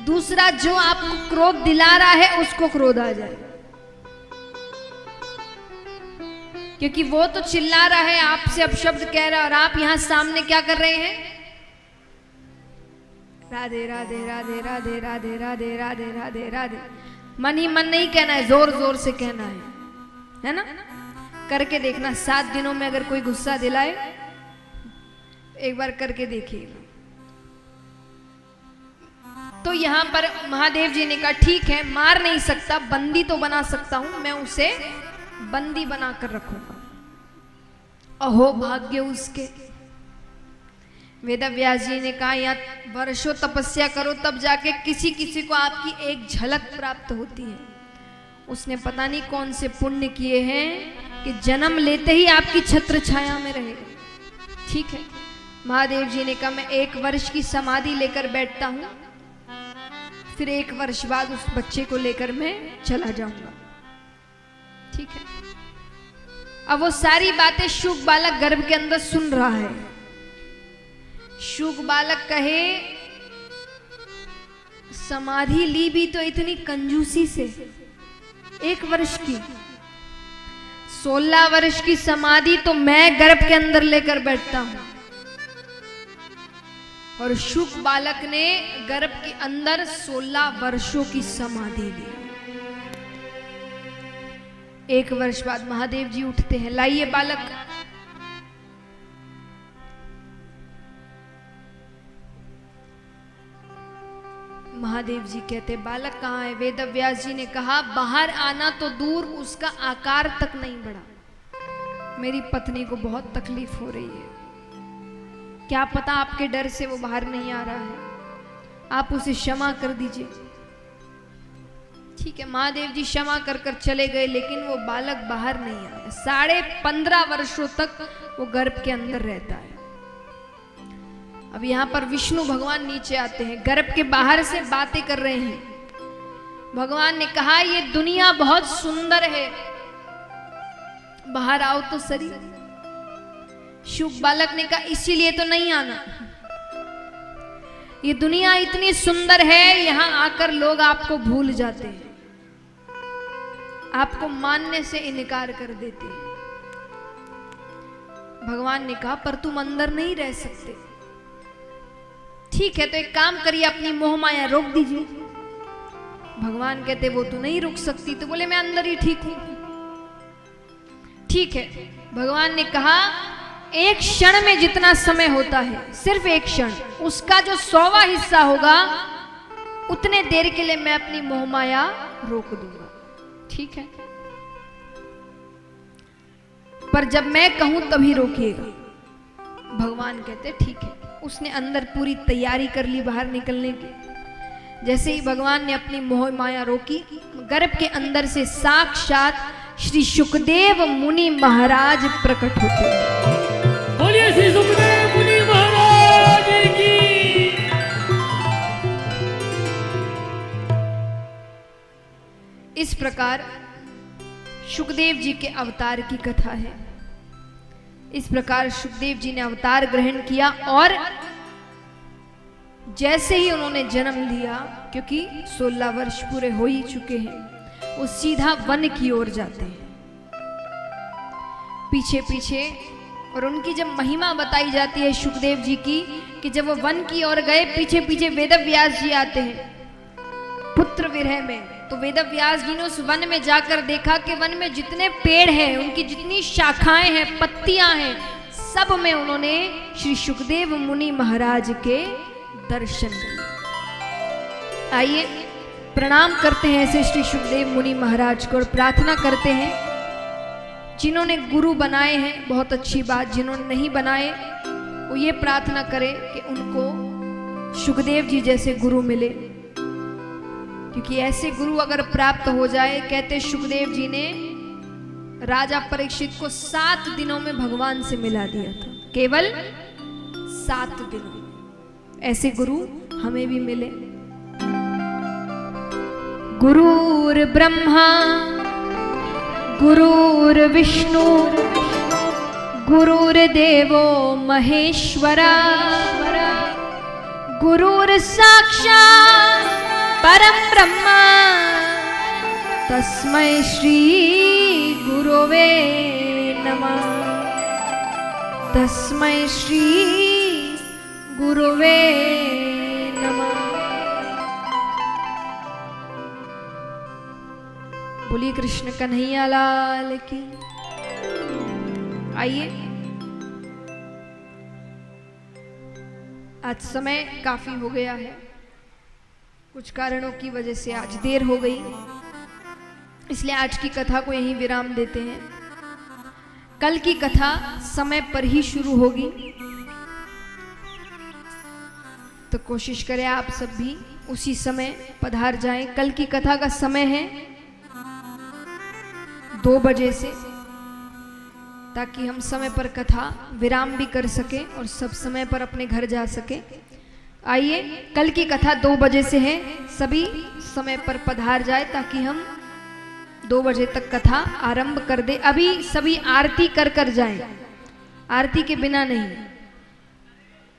दूसरा, जो आपको क्रोध दिला रहा है उसको क्रोध आ जाएगा। क्योंकि वो तो चिल्ला रहा है, आपसे अपशब्द कह रहा है, और आप यहां सामने क्या कर रहे हैं? राधे राधे राधे राधे राधे राधे राधे राधे राधे। मन ही मन नहीं कहना है, जोर जोर से कहना है ना? करके देखना, 7 दिनों में अगर कोई गुस्सा दिलाए, एक बार करके देखिएगा। तो यहां पर महादेव जी ने कहा ठीक है, मार नहीं सकता, बंदी तो बना सकता हूं, मैं उसे बंदी बनाकर रखूंगा। अहो भाग्य उसके। वेदव्यास जी ने कहा या वर्षों तपस्या करो तब जाके किसी किसी को आपकी एक झलक प्राप्त होती है। उसने पता नहीं कौन से पुण्य किए हैं कि जन्म लेते ही आपकी छत्र छाया में रहेगा। ठीक है, महादेव जी ने कहा मैं 1 वर्ष की समाधि लेकर बैठता हूं, फिर 1 वर्ष बाद उस बच्चे को लेकर मैं चला जाऊंगा। ठीक है, अब वो सारी बातें शुक बालक गर्भ के अंदर सुन रहा है। शुक बालक कहे समाधि ली भी तो इतनी कंजूसी से, 1 वर्ष की, 16 वर्ष की समाधि तो मैं गर्भ के अंदर लेकर बैठता हूं, और शुक बालक ने गर्भ के अंदर 16 वर्षों की समाधि ली। 1 वर्ष बाद महादेव जी उठते हैं, लाइए बालक। महादेव जी कहते बालक कहाँ है? वेदव्यास जी ने कहा बाहर आना तो दूर, उसका आकार तक नहीं बढ़ा। मेरी पत्नी को बहुत तकलीफ हो रही है, क्या पता आपके डर से वो बाहर नहीं आ रहा है, आप उसे क्षमा कर दीजिए। ठीक है, महादेव जी क्षमा कर कर चले गए, लेकिन वो बालक बाहर नहीं आया। 15.5 वर्षों तक वो गर्भ के अंदर रहता है। अब यहां पर विष्णु भगवान नीचे आते हैं, गर्भ के बाहर से बातें कर रहे हैं। भगवान ने कहा ये दुनिया बहुत सुंदर है, बाहर आओ तो सही। शुक बालक ने कहा इसीलिए तो नहीं आना, ये दुनिया इतनी सुंदर है, यहां आकर लोग आपको भूल जाते हैं, आपको मानने से इनकार कर देते हैं। भगवान ने कहा पर तुम अंदर नहीं रह सकते। ठीक है, तो एक काम करिए, अपनी मोह माया रोक दीजिए। भगवान कहते वो तो नहीं रुक सकती, तो बोले मैं अंदर ही ठीक हूं। ठीक है, भगवान ने कहा 1 क्षण में जितना समय होता है, सिर्फ 1 क्षण, उसका जो 100वां हिस्सा होगा उतने देर के लिए मैं अपनी मोह माया रोक दूंगा। ठीक है, पर जब मैं कहूं तभी रोकिएगा। भगवान कहते ठीक है। उसने अंदर पूरी तैयारी कर ली बाहर निकलने की। जैसे ही भगवान ने अपनी मोह माया रोकी, गर्भ के अंदर से साक्षात श्री सुखदेव मुनि महाराज प्रकट होते हैं। बोलिए श्री सुखदेव मुनि महाराज की। इस प्रकार सुखदेव जी के अवतार की कथा है। इस प्रकार सुखदेव जी ने अवतार ग्रहण किया, और जैसे ही उन्होंने जन्म लिया, क्योंकि 16 वर्ष पूरे हो ही चुके हैं, वो सीधा वन की ओर जाते हैं पीछे पीछे। और उनकी जब महिमा बताई जाती है सुखदेव जी की, कि जब वो वन की ओर गए, पीछे पीछे वेदव्यास जी आते हैं पुत्र विरह में। तो वेदव्यास जी ने उस वन में जाकर देखा कि वन में जितने पेड़ हैं, उनकी जितनी शाखाएं हैं, पत्तियां हैं, सब में उन्होंने श्री सुखदेव मुनि महाराज के दर्शन किए। आइए प्रणाम करते हैं ऐसे श्री सुखदेव मुनि महाराज को, और प्रार्थना करते हैं जिन्होंने गुरु बनाए हैं, बहुत अच्छी बात, जिन्होंने नहीं बनाए वो ये प्रार्थना करें कि उनको सुखदेव जी जैसे गुरु मिले, क्योंकि ऐसे गुरु अगर प्राप्त हो जाए, कहते सुखदेव जी ने राजा परीक्षित को 7 दिनों में भगवान से मिला दिया था, केवल 7 दिनों। ऐसे गुरु हमें भी मिले। गुरुर् ब्रह्मा गुरुर्विष्णु गुरुर्देवो महेश्वरा गुरुर्साक्षात् परम ब्रह्मा तस्मै श्री गुरवे तस्मै श्री गुरुवे नमः। बोलिए कृष्ण कन्हैया लाल की। आइए, आज समय काफी हो गया है, कुछ कारणों की वजह से आज देर हो गई, इसलिए आज की कथा को यहीं विराम देते हैं। कल की कथा समय पर ही शुरू होगी, तो कोशिश करें आप सब भी उसी समय पधार जाएं। कल की कथा का समय है 2 बजे से, ताकि हम समय पर कथा विराम भी कर सके और सब समय पर अपने घर जा सके। आइए, कल की कथा 2 बजे से है, सभी समय पर पधार जाए ताकि हम 2 बजे तक कथा आरंभ कर दे। अभी सभी आरती कर कर जाएं, आरती के बिना नहीं।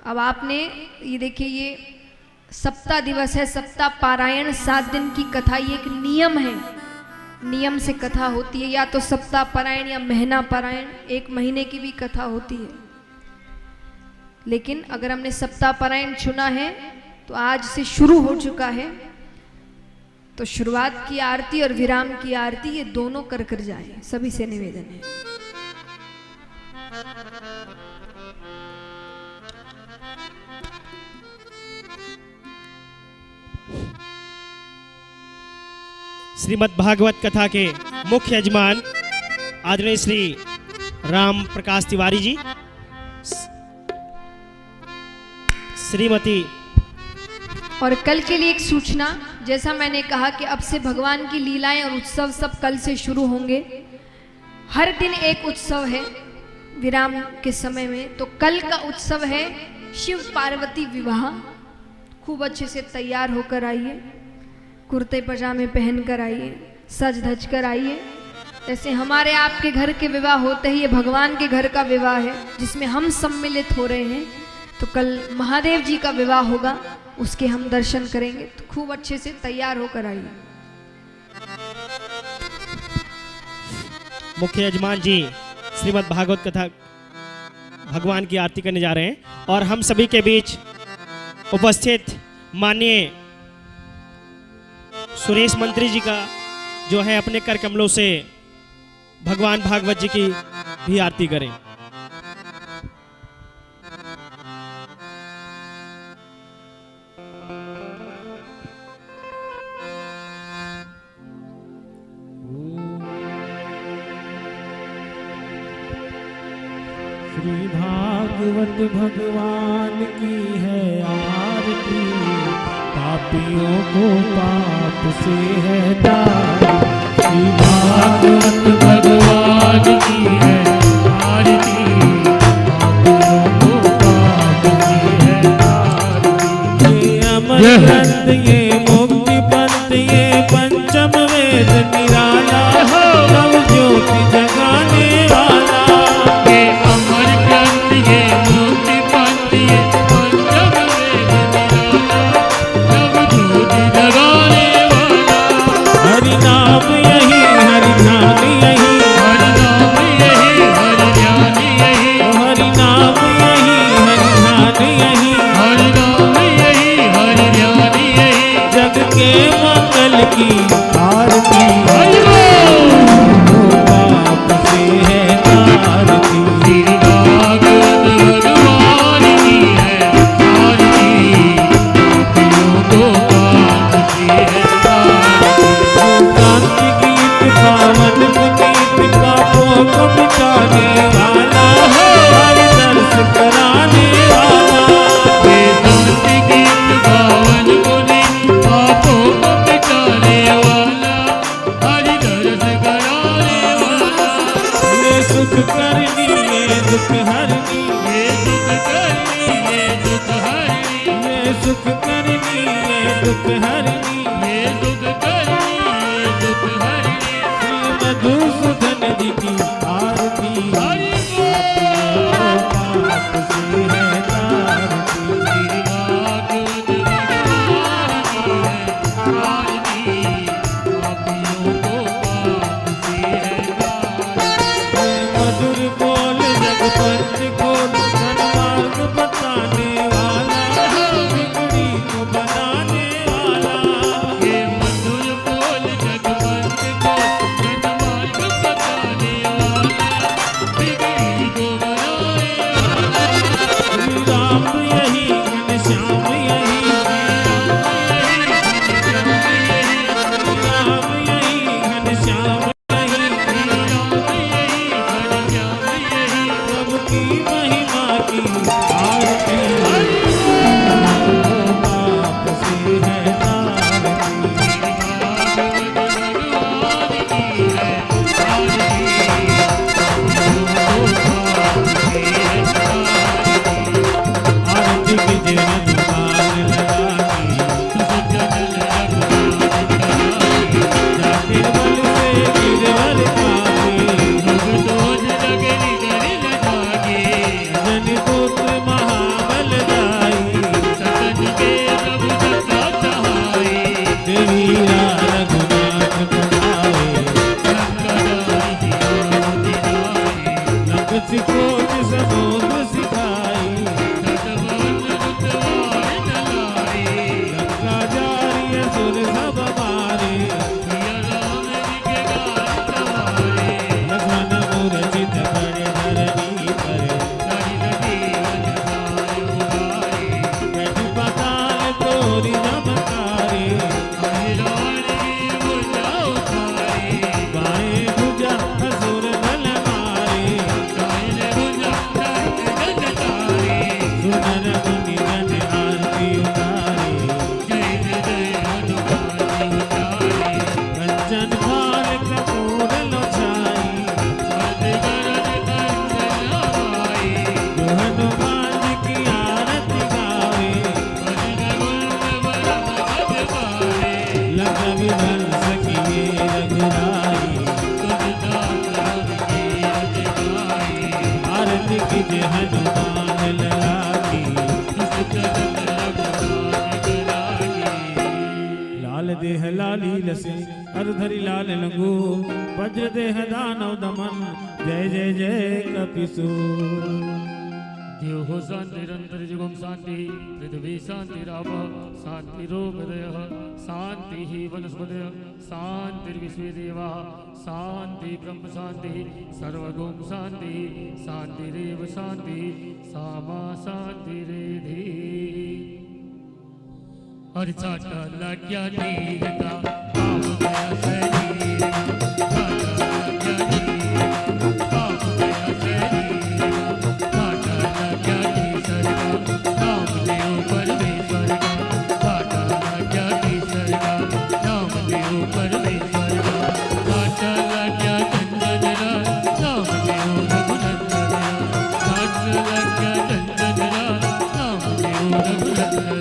अब आपने ये देखिए, ये सप्ताह दिवस है, सप्ताह पारायण 7 दिन की कथा, ये एक नियम है, नियम से कथा होती है। या तो सप्ताह पारायण या महीना पारायण, 1 महीने की भी कथा होती है। लेकिन अगर हमने सप्ताह पारायण चुना है तो आज से शुरू हो चुका है, तो शुरुआत की आरती और विराम की आरती ये दोनों कर कर जाए, सभी से निवेदन है। श्रीमद् भागवत कथा के मुख्य यजमान आदरणीय श्री राम प्रकाश तिवारी जी, श्रीमती। और कल के लिए एक सूचना, जैसा मैंने कहा कि अब से भगवान की लीलाएं और उत्सव सब कल से शुरू होंगे। हर दिन एक उत्सव है विराम के समय में, तो कल का उत्सव है शिव पार्वती विवाह। खूब अच्छे से तैयार होकर आइए, कुर्ते पजामे पहन कर आइए, सज धज कर आइए। जैसे हमारे आपके घर के विवाह होते ही ये भगवान के घर का विवाह है, जिसमें हम सम्मिलित हो रहे हैं। तो कल महादेव जी का विवाह होगा, उसके हम दर्शन करेंगे, तो खूब अच्छे से तैयार होकर आइए। मुख्य यजमान जी श्रीमद् भागवत कथा भगवान की आरती करने जा रहे हैं, और हम सभी के बीच उपस्थित माननीय सुरेश मंत्री जी का जो है अपने कर कमलों से भगवान भागवत जी की भी आरती करें। श्री भागवत भगवान की है आरती, पापियों को पाप से है तारी। श्री भागवत भगवान की है आरती, पापियों को पाप से है तारी। ये अमर ग्रंथ, ये मुक्ति पंथ, ये पंचम वेद निराला, नव ज्योति जगाने वाला। हरि नाम यही, हरि ध्यान यही, हरि नाम यही, हरि ध्यान यही, हरि नाम यही, हरि ध्यान यही, हरि नाम यही, हरि ध्यान यही। जग के मंगल की आरती, पाप से है तारती। श्री भागवत भगवान की है आरती, पापियों को पाप से है तारती। गीत पावन पुनीत का भोग मिटाने वाला, हरि दर्श कराने वाला। वेदांत गीत पावन पुनीत का भोग मिटाने वाला, हरि दर्श कराने वाला। ये सुख करनी, ये दुख हरनी, ये दुख करनी, ये दुख हरनी, ये सुख करनी, ये दुख हरनी, ये दुख करनी, ये दुख हरनी। श्री मधुसूदन जी की आरती, पाप से है तारती। श्री भागवत भगवान की है आरती, पापियों को पाप से है तारती। मधुर बोल जगपंच को की महिमा की आरती आपसे है आरती कीजिए हनुमान लगा के बल से गिरवर काफी जन पुत्र महाबलदाई तेरा रघुनाथ पढ़ाए लख सिकोच समुद्र सिखाई लंका जारी सुर सब मारे लखन मूर्छित करे धरणी पर बैठ पाताल तोरी नमकारे बाएं भुजा असुर बल मारे सुनर मुनि जन आरती उतारे कंचन भाल कपूर लोछाई जो हनुमान जी की आरती गावे लख विधल सखिए रघुराई आरती कीजिए हनुमान लला की लाल देह लाली लसे अधधरि लाल लंगू वज्र देह दानव दमन जय जय जय कपिसूर देव हो शांति निरंतर जुगम शांति पृथ्वी शांति राव शांति रोगदय शांति ही वनस्पतय शांति विश्वे देवा शांति ब्रह्म शांति सर्वगुण शांति शांति रेव शांति सामा शांति रेधि और चाटा लग्या दीहता पाप गया शरीर चाटा लग्या दीहता पाप गया शरीर चाटा लग्या ईश्वर का नाम लियो परमेश्वर का चाटा लग्या ईश्वर का नाम लियो परमेश्वर का चाटा लग्या चंदन नाम लियो रघुनंदन चाटा लग्या चंदन नाम लियो रघुनंदन